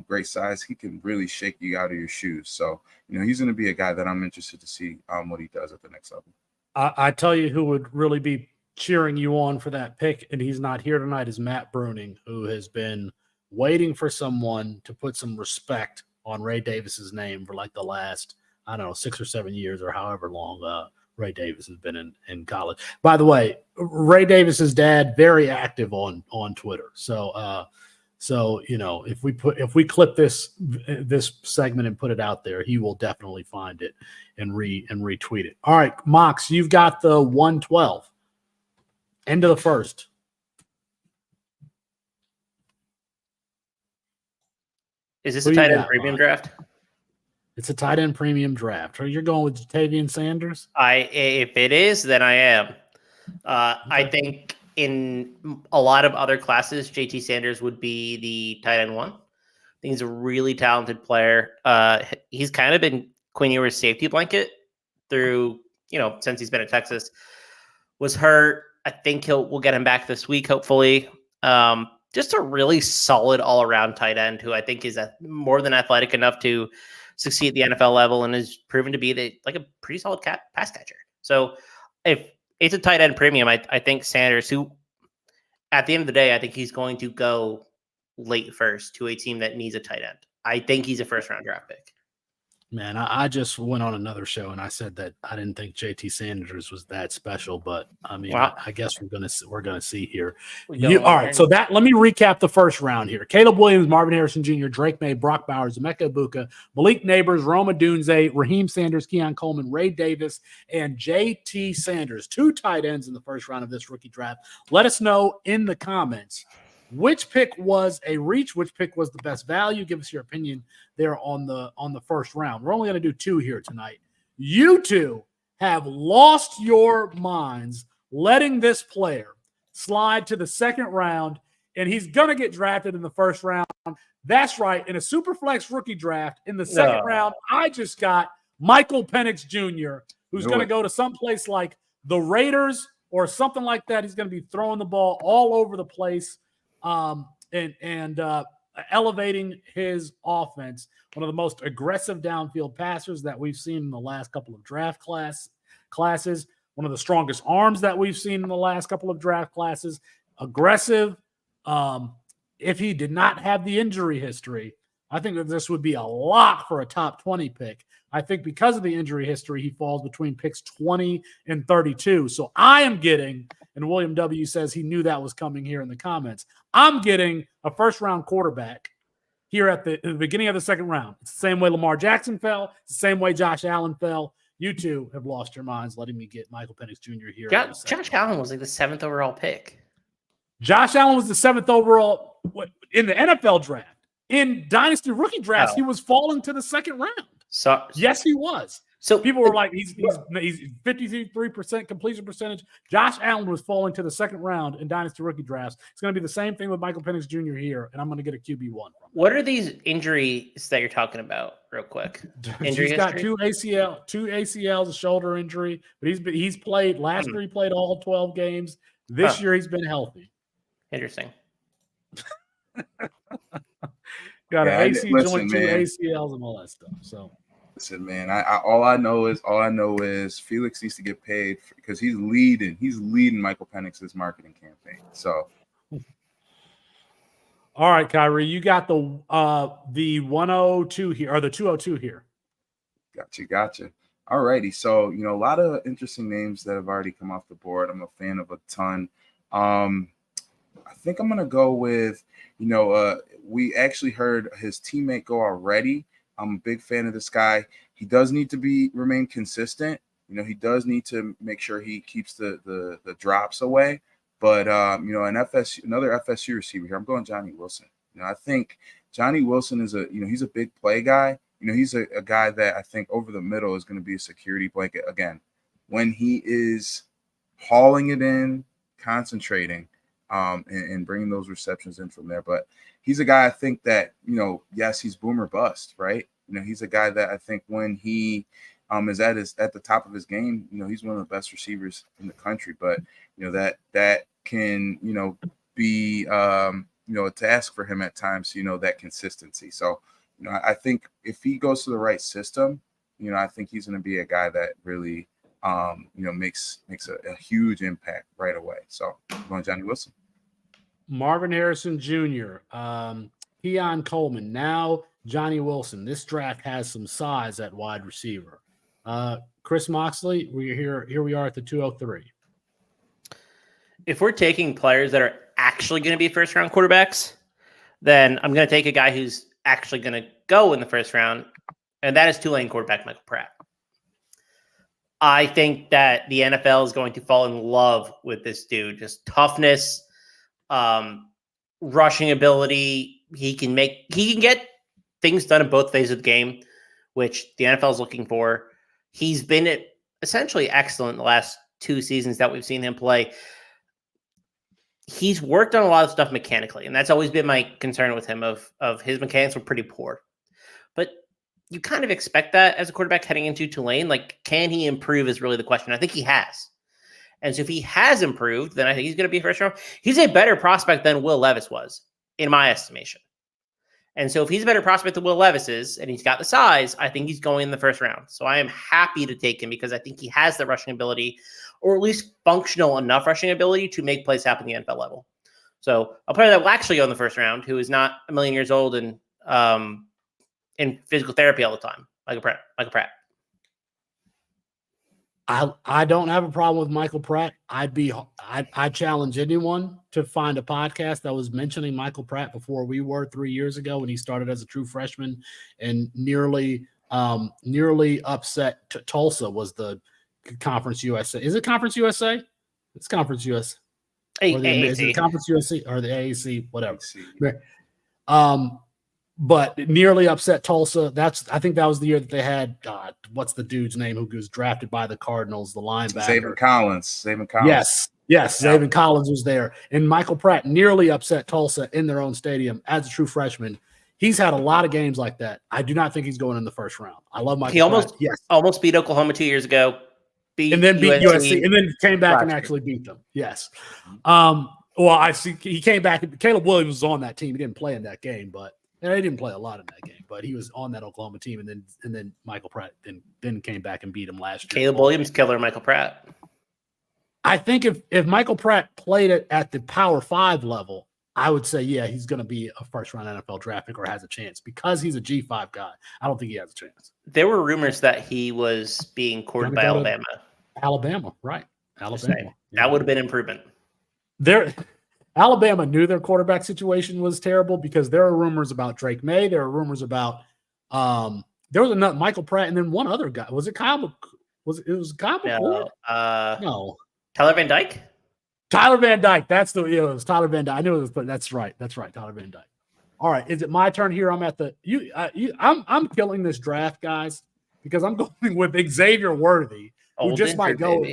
great size. He can really shake you out of your shoes. So, he's going to be a guy that I'm interested to see what he does at the next level.
I tell you who would really be cheering you on for that pick, and he's not here tonight, is Matt Bruning, who has been waiting for someone to put some respect on Ray Davis's name for like the last, 6 or 7 years or however long Ray Davis has been in college. By the way, Ray Davis's dad, very active on Twitter. So if we clip this segment and put it out there, he will definitely find it and retweet it. All right, Mox, you've got the 112. End of the first.
Is this a tight end premium draft?
It's a tight end premium draft. You're going with Jatavian Sanders?
If it is, then I am. I think in a lot of other classes, JT Sanders would be the tight end one. I think he's a really talented player. He's kind of been Quinn Ewers' safety blanket through, since he's been at Texas. Was hurt. I think we'll get him back this week, hopefully. Just a really solid all-around tight end who I think is more than athletic enough to succeed at the NFL level and is proven to be a pretty solid pass catcher. So if it's a tight end premium, I think Sanders, who at the end of the day, I think he's going to go late first to a team that needs a tight end. I think he's a first-round draft pick.
Man, I just went on another show and I said that I didn't think JT Sanders was that special, but I mean,
Wow.
I guess we're gonna see here.
We don't
All
want
right, so that let me recap the first round here. Caleb Williams, Marvin Harrison Jr., Drake May, Brock Bowers, Emeka Puka, Malik Neighbors, Roma Dunze, Raheem Sanders, Keon Coleman, Ray Davis, and JT Sanders. 2 tight ends in the first round of this rookie draft. Let us know in the comments which pick was a reach, which pick was the best value. Give us your opinion there on the first round. We're only going to do 2 here tonight. You two have lost your minds letting this player slide to the second round, and he's going to get drafted in the first round. That's right. In a super flex rookie draft in the second round, I just got Michael Penix Jr., who's going to go to some place like the Raiders or something like that. He's going to be throwing the ball all over the place. And elevating his offense, one of the most aggressive downfield passers that we've seen in the last couple of draft classes, one of the strongest arms that we've seen in the last couple of draft classes, aggressive. If he did not have the injury history, I think that this would be a lock for a top 20 pick. I think because of the injury history, he falls between picks 20 and 32. So I am getting, and William W. says he knew that was coming here in the comments, I'm getting a first-round quarterback here at the beginning of the second round. It's the same way Lamar Jackson fell. It's the same way Josh Allen fell. You two have lost your minds letting me get Michael Penix Jr. here.
Josh Allen was like the 7th overall pick.
Josh Allen was the 7th overall in the NFL draft. In Dynasty rookie drafts, he was falling to the second round.
So
yes, he was.
So
people were like, he's 53% completion percentage. Josh Allen was falling to the second round in Dynasty rookie drafts. It's going to be the same thing with Michael Penix Jr. here, and I'm going to get a QB1 from him.
What are these injuries that you're talking about, real quick?
He's got 2 ACLs, a shoulder injury, but he's played last year. He played all 12 games. This year he's been healthy.
Interesting.
Got an AC joint, 2 ACLs, and all that stuff. So.
Listen, man. All I know is Felix needs to get paid because he's leading Michael Penix's marketing campaign. So,
all right, Khari, you got the 102 here or the 202 here.
Gotcha. All righty. So a lot of interesting names that have already come off the board. I'm a fan of a ton. I think I'm gonna go with we actually heard his teammate go already. I'm a big fan of this guy. He does need to remain consistent. He does need to make sure he keeps the drops away. But another FSU receiver here. I'm going Johnny Wilson. I think Johnny Wilson is he's a big play guy. He's a guy that I think over the middle is going to be a security blanket again when he is hauling it in, concentrating, and bringing those receptions in from there. But he's a guy I think that, yes, he's boom or bust, right? He's a guy that I think when he is at the top of his game, he's one of the best receivers in the country. But, that can, be, a task for him at times, that consistency. So, I think if he goes to the right system, I think he's going to be a guy that really, makes a huge impact right away. So I'm going Johnny Wilson.
Marvin Harrison Jr., Keon Coleman, now Johnny Wilson. This draft has some size at wide receiver. Chris Moxley, here we are at the 203.
If we're taking players that are actually going to be first-round quarterbacks, then I'm going to take a guy who's actually going to go in the first round, and that is Tulane quarterback Michael Pratt. I think that the NFL is going to fall in love with this dude. Just toughness, rushing ability. He can get things done in both phases of the game, which the NFL is looking for. He's been essentially excellent the last 2 seasons that we've seen him play. He's worked on a lot of stuff mechanically, and that's always been my concern with him of his mechanics were pretty poor. But you kind of expect that as a quarterback heading into Tulane. Like, can he improve is really the question. I think he has. And so if he has improved, then I think he's going to be first round. He's a better prospect than Will Levis was, in my estimation. And so if he's a better prospect than Will Levis is, and he's got the size, I think he's going in the first round. So I am happy to take him because I think he has the rushing ability, or at least functional enough rushing ability to make plays happen at the NFL level. So a player that will actually go in the first round, who is not a million years old and in physical therapy all the time. Michael Pratt.
I don't have a problem with Michael Pratt. I challenge anyone to find a podcast that was mentioning Michael Pratt before we were 3 years ago when he started as a true freshman and nearly upset Tulsa was the Conference USA. Is it Conference USA? It's Conference USA. Is it Conference USA or the AAC? Whatever. But nearly upset Tulsa. I think that was the year that they had what's the dude's name who was drafted by the Cardinals, the linebacker.
Zaven Collins.
Yes, Zaven Collins was there. And Michael Pratt nearly upset Tulsa in their own stadium as a true freshman. He's had a lot of games like that. I do not think he's going in the first round. I love Michael Pratt. He
almost beat Oklahoma 2 years ago.
And then beat USC. And then came back and actually beat them. Yes. Well, I see he came back. Caleb Williams was on that team. He didn't play in that game, but he didn't play a lot in that game, but he was on that Oklahoma team, and then Michael Pratt then came back and beat him last year.
Caleb Williams killer Michael Pratt.
I think if Michael Pratt played it at the Power 5 level, I would say, yeah, he's going to be a first-round NFL draft pick or has a chance because he's a G5 guy. I don't think he has a chance.
There were rumors that he was being courted by Alabama.
Alabama, right. Alabama.
That would have been improvement.
Alabama knew their quarterback situation was terrible because there are rumors about Drake May. There are rumors about there was another Michael Pratt and then one other guy. Was it Kyle? It was Kyle McCord? No.
Tyler Van Dyke?
Tyler Van Dyke. It was Tyler Van Dyke. I knew it was, but that's right. Tyler Van Dyke. All right. Is it my turn here? I'm at I'm killing this draft, guys, because I'm going with Xavier Worthy, who just might go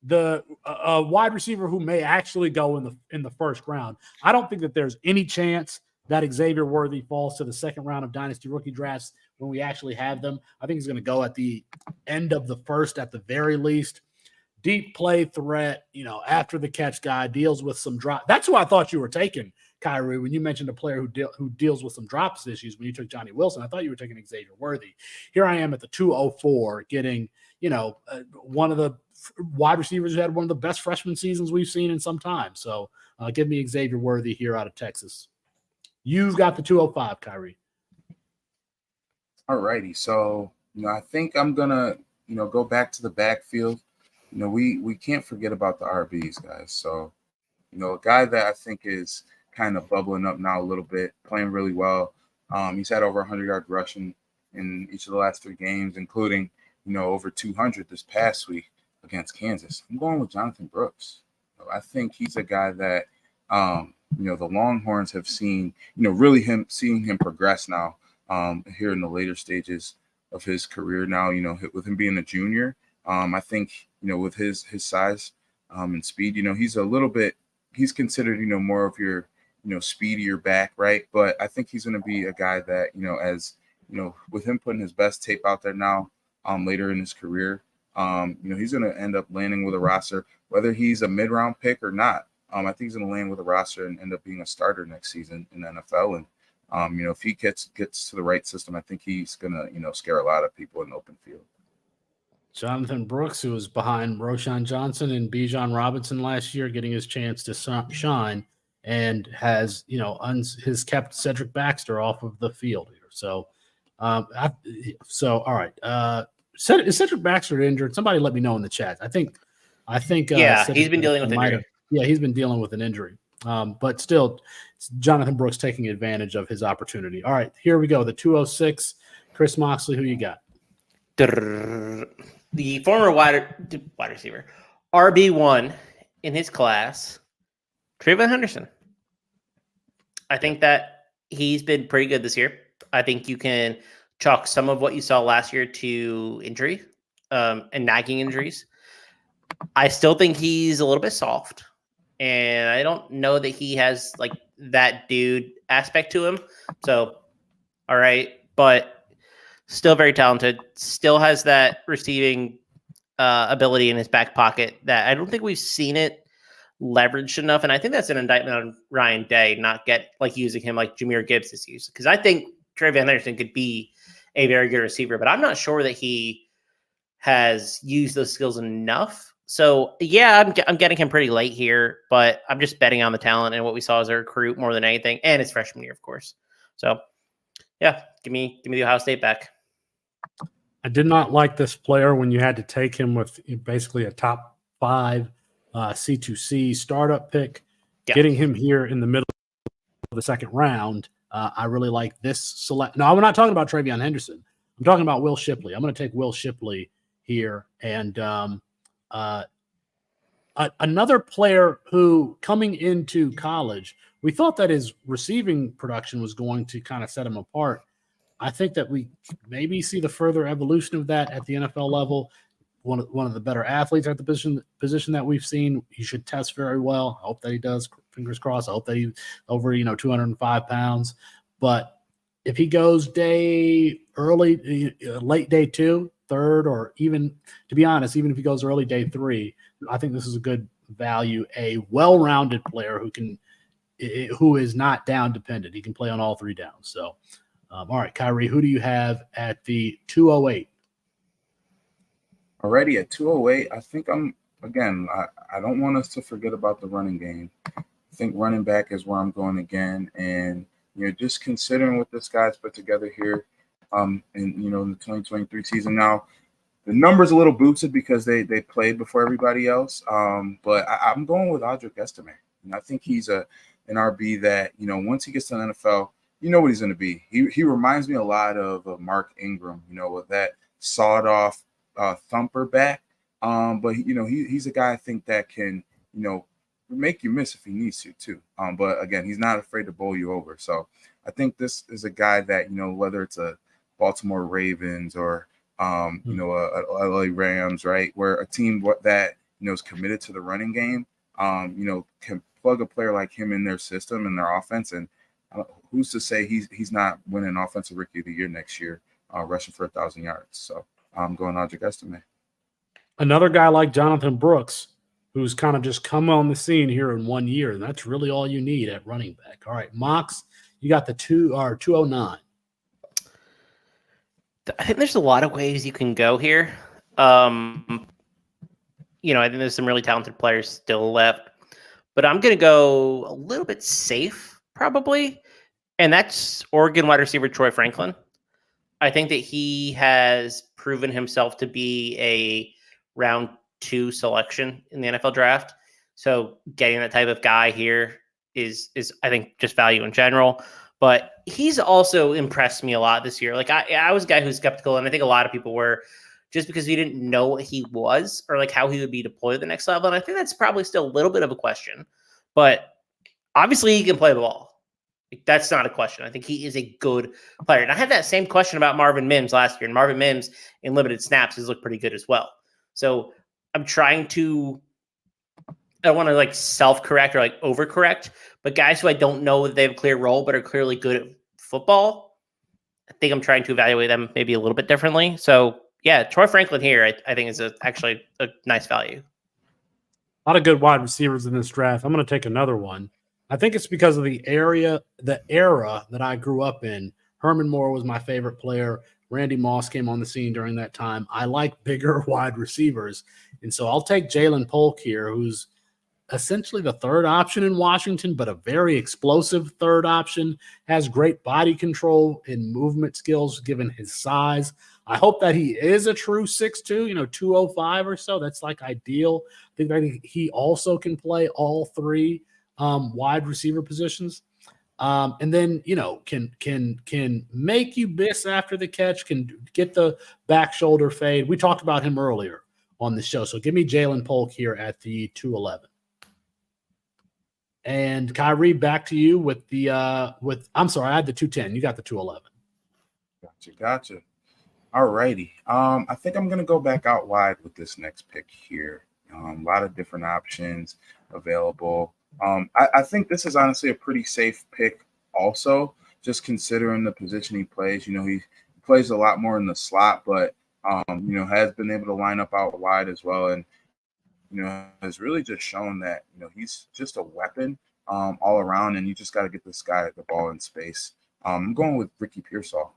the wide receiver who may actually go in the first round. I don't think that there's any chance that Xavier Worthy falls to the second round of dynasty rookie drafts when we actually have them. I think he's going to go at the end of the first at the very least. Deep play threat, after the catch guy, deals with some drop. That's who I thought you were taking, Khari, when you mentioned a player who deals with some drops issues. When you took Johnny Wilson, I thought you were taking Xavier Worthy. Here I am at the 204 getting, one of the wide receivers who had one of the best freshman seasons we've seen in some time. So give me Xavier Worthy here out of Texas. You've got the 205, Khari.
All righty. So, I think I'm going to, go back to the backfield. We can't forget about the RBs, guys. So, a guy that I think is kind of bubbling up now a little bit, playing really well. He's had over 100 yard rushing in each of the last 3 games, including, over 200 this past week against Kansas. I'm going with Jonathan Brooks. I think he's a guy that, the Longhorns have seen, really seeing him progress now here in the later stages of his career now, with him being a junior. I think, with his size and speed, he's considered, more of your, speedier back, right? But I think he's going to be a guy that, as, with him putting his best tape out there now later in his career, he's going to end up landing with a roster, whether he's a mid-round pick or not. I think he's going to land with a roster and end up being a starter next season in the NFL. And, if he gets to the right system, I think he's going to, scare a lot of people in the open field.
Jonathan Brooks, who was behind Roschon Johnson and Bijan Robinson last year, getting his chance to shine, and has has kept Cedric Baxter off of the field here. So, all right. Is Cedric Baxter injured? Somebody let me know in the chat. I think.
Yeah, he's been dealing with injury.
He's been dealing with an injury. But still, Jonathan Brooks taking advantage of his opportunity. All right, here we go. The 206, Chris Moxley. Who you got?
The former wide receiver, RB1 in his class, Trayvon Henderson. I think that he's been pretty good this year. I think you can chalk some of what you saw last year to injury and nagging injuries. I still think he's a little bit soft, and I don't know that he has like that dude aspect to him. So, all right, but still very talented, still has that receiving ability in his back pocket that I don't think we've seen it leveraged enough. And I think that's an indictment on Ryan Day, not using him like Jahmyr Gibbs is used. Because I think Trayvon Henderson could be a very good receiver, but I'm not sure that he has used those skills enough. So, yeah, I'm getting him pretty late here, but I'm just betting on the talent and what we saw as a recruit more than anything. And it's freshman year, of course. So, Yeah, give me the Ohio State back.
I did not like this player when you had to take him with basically a top 5 C2C startup pick.
Yeah.
Getting him here in the middle of the second round, I really like this select. No, I'm not talking about Travion Henderson. I'm talking about Will Shipley. I'm going to take Will Shipley here. And another player who, coming into college, we thought that his receiving production was going to kind of set him apart. I think that we maybe see the further evolution of that at the NFL level. One of the better athletes at the position that we've seen. He should test very well. I hope that he does. Fingers crossed. I hope that he's over 205 pounds. But if he goes late day 2, 3rd, or even, to be honest, even if he goes early day 3, I think this is a good value. A well-rounded player who is not down dependent. He can play on all 3 downs. So, all right, Khari, who do you have at the 208?
Already at 208, I think I don't want us to forget about the running game. I think running back is where I'm going again. And, just considering what this guy's put together here in the 2023 season. Now, the number's a little boosted because they played before everybody else. But I'm going with Audric Estime. And I think he's an RB that, once he gets to the NFL, you know what he's going to be. He reminds me a lot of Mark Ingram, with that sawed-off thumper back. But, he's a guy I think that can, make you miss if he needs to, too. But, again, he's not afraid to bowl you over. So I think this is a guy that, whether it's a Baltimore Ravens or, a LA Rams, right, where a team that, is committed to the running game, can plug a player like him in their system and their offense. And who's to say he's not winning Offensive Rookie of the Year next year, rushing for 1,000 yards. So I'm going Audric Estime.
Another guy like Jonathan Brooks, who's kind of just come on the scene here in 1 year, and that's really all you need at running back. All right, Mox, you got the 209.
I think there's a lot of ways you can go here. I think there's some really talented players still left, but I'm going to go a little bit safe, probably, and that's Oregon wide receiver Troy Franklin. I think that he has proven himself to be a round 2 selection in the NFL draft. So getting that type of guy here is I think just value in general. But he's also impressed me a lot this year. Like I was a guy who's skeptical, and I think a lot of people were, just because we didn't know what he was or like how he would be deployed at the next level. And I think that's probably still a little bit of a question. But obviously he can play the ball. That's not a question. I think he is a good player. And I had that same question about Marvin Mims last year. And Marvin Mims in limited snaps has looked pretty good as well. So I'm trying to, I don't want to like self-correct or like overcorrect, but guys who I don't know that they have a clear role but are clearly good at football, I think I'm trying to evaluate them maybe a little bit differently. So yeah, Troy Franklin here, I think is actually a nice value.
A lot of good wide receivers in this draft. I'm going to take another one. I think it's because of the era that I grew up in. Herman Moore was my favorite player. Randy Moss came on the scene during that time. I like bigger wide receivers. And so I'll take Jalen Polk here, who's essentially the 3rd option in Washington, but a very explosive 3rd option, has great body control and movement skills given his size. I hope that he is a true 6'2", 205 or so. That's like ideal. I think he also can play all 3 wide receiver positions. And then, can make you miss after the catch, can get the back shoulder fade. We talked about him earlier on the show. So give me Jalen Polk here at the 211. And Khari, back to you with the I'm sorry, I had the 210. You got the 211.
Gotcha. All righty. I think I'm gonna go back out wide with this next pick here. A lot of different options available. I think this is honestly a pretty safe pick also, just considering the position he plays. He plays a lot more in the slot, but has been able to line up out wide as well, and has really just shown that he's just a weapon all around, and you just got to get this guy the ball in space. I'm going with Ricky Pearsall,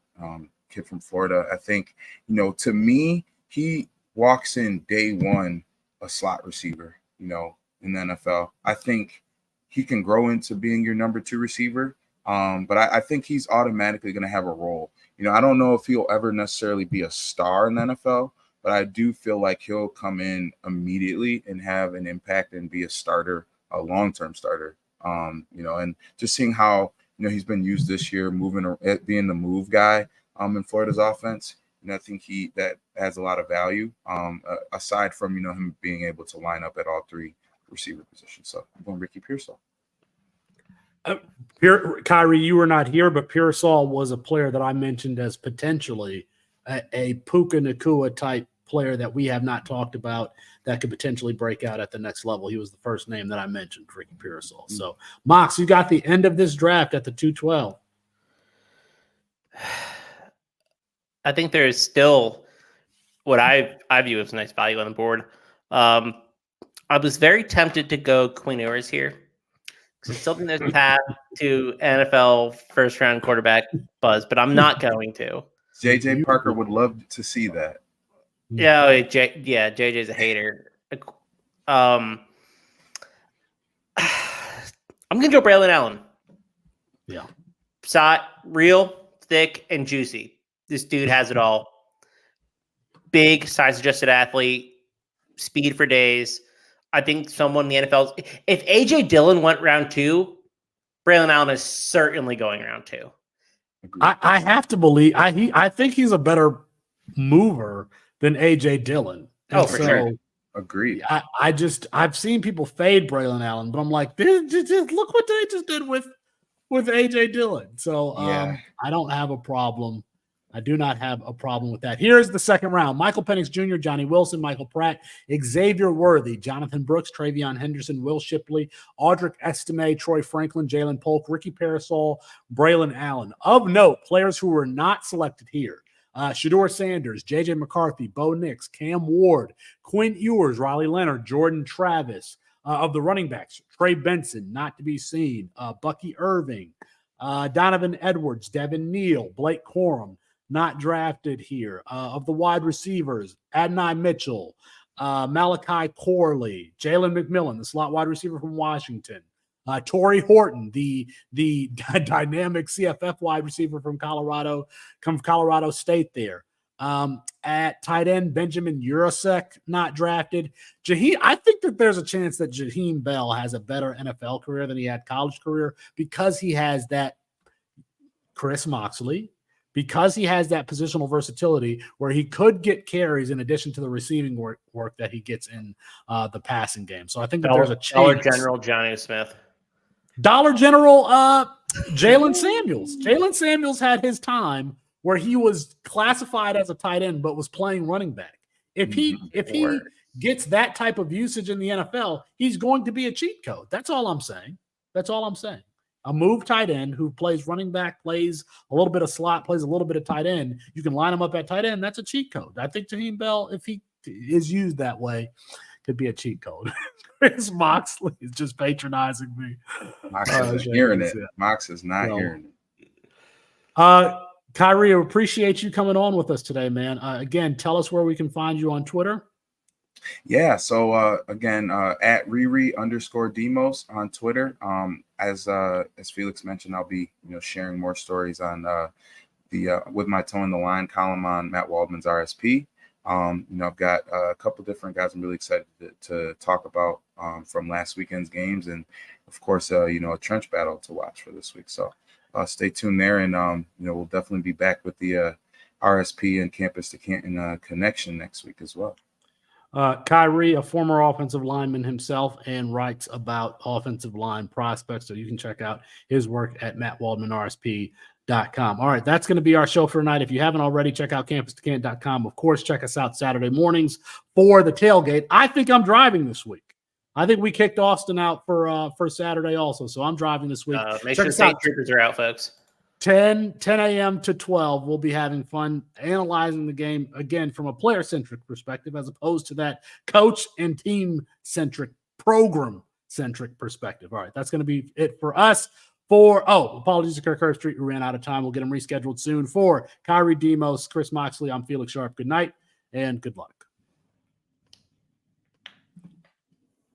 kid from Florida. I think to me he walks in day 1 a slot receiver. In the NFL, I think he can grow into being your number 2 receiver. But I think he's automatically going to have a role. I don't know if he'll ever necessarily be a star in the NFL, but I do feel like he'll come in immediately and have an impact and be a starter, a long-term starter. And just seeing how, he's been used this year, being the move guy in Florida's offense. I think that has a lot of value, aside from, him being able to line up at all three receiver positions. So I'm going Ricky Pearsall.
Khari, you were not here, but Pearsall was a player that I mentioned as potentially a Puka Nacua type player that we have not talked about that could potentially break out at the next level. He was the first name that I mentioned, Ricky Pearsall. So, Mox, you got the end of this draft at the 212.
I think there is still what I view as nice value on the board. I was very tempted to go Quinn Ewers here because it's something there's a path to NFL first-round quarterback buzz, but I'm not going to.
JJ Parker would love to see that.
Yeah, JJ's a hater. I'm gonna go Braylon Allen.
Yeah,
real thick and juicy. This dude has it all. Big, size-adjusted athlete, speed for days. I think someone in the NFL. If A.J. Dillon went round 2, Braylon Allen is certainly going round 2.
I have to believe. I think he's a better mover than A.J. Dillon.
And for sure.
Agreed.
I've seen people fade Braylon Allen, but I'm like, look what they just did with A.J. Dillon. So I don't have a problem. I do not have a problem with that. Here's the second round. Michael Penix Jr., Johnny Wilson, Michael Pratt, Xavier Worthy, Jonathan Brooks, Travion Henderson, Will Shipley, Audric Estime, Troy Franklin, Jalen Polk, Ricky Pearsall, Braylon Allen. Of note, players who were not selected here. Shedeur Sanders, J.J. McCarthy, Bo Nix, Cam Ward, Quinn Ewers, Riley Leonard, Jordan Travis. Of the running backs, Trey Benson, not to be seen, Bucky Irving, Donovan Edwards, Devin Neal, Blake Corum, not drafted here. Of the wide receivers, Adonai Mitchell, Malachi Corley, Jalen McMillan, the slot wide receiver from Washington, Torrey Horton, the dynamic CFF wide receiver from Colorado State there. At tight end, Benjamin Urasek, not drafted. I think that there's a chance that Jaheim Bell has a better NFL career than he had college career because he has that Chris Moxley, because he has that positional versatility where he could get carries in addition to the receiving work that he gets in the passing game. So I think that there's a chance.
Dollar General Johnny Smith.
Dollar General Jalen Samuels. Jalen Samuels had his time where he was classified as a tight end but was playing running back. If he gets that type of usage in the NFL, he's going to be a cheat code. That's all I'm saying. A move tight end who plays running back, plays a little bit of slot, plays a little bit of tight end. You can line him up at tight end. That's a cheat code. I think Jaheim Bell, if he is used that way, could be a cheat code. Chris Moxley is just patronizing me.
Mox isn't hearing it. Mox is not hearing it.
Khari, I appreciate you coming on with us today, man. Again, tell us where we can find you on Twitter.
Yeah, so again, at Riri_Demos on Twitter. As Felix mentioned, I'll be sharing more stories on the with my toe in the line column on Matt Waldman's RSP. I've got a couple different guys I'm really excited to talk about from last weekend's games, and of course, a trench battle to watch for this week. So stay tuned there, and we'll definitely be back with the RSP and Campus to Canton connection next week as well.
Khari, a former offensive lineman himself, and writes about offensive line prospects. So you can check out his work at MattWaldmanRSP.com. All right, that's going to be our show for tonight. If you haven't already, check out CampusToCanton.com. Of course, check us out Saturday mornings for the tailgate. I think I'm driving this week. I think we kicked Austin out for Saturday also, so I'm driving this week.
Make sure the state troopers are out, folks.
10 a.m. to 12, we'll be having fun analyzing the game, again, from a player-centric perspective as opposed to that coach and team-centric, program-centric perspective. All right, that's going to be it for us. Apologies to Kirk Street, who ran out of time. We'll get him rescheduled soon. For Khari Demos, Chris Moxley, I'm Felix Sharp. Good night and good luck.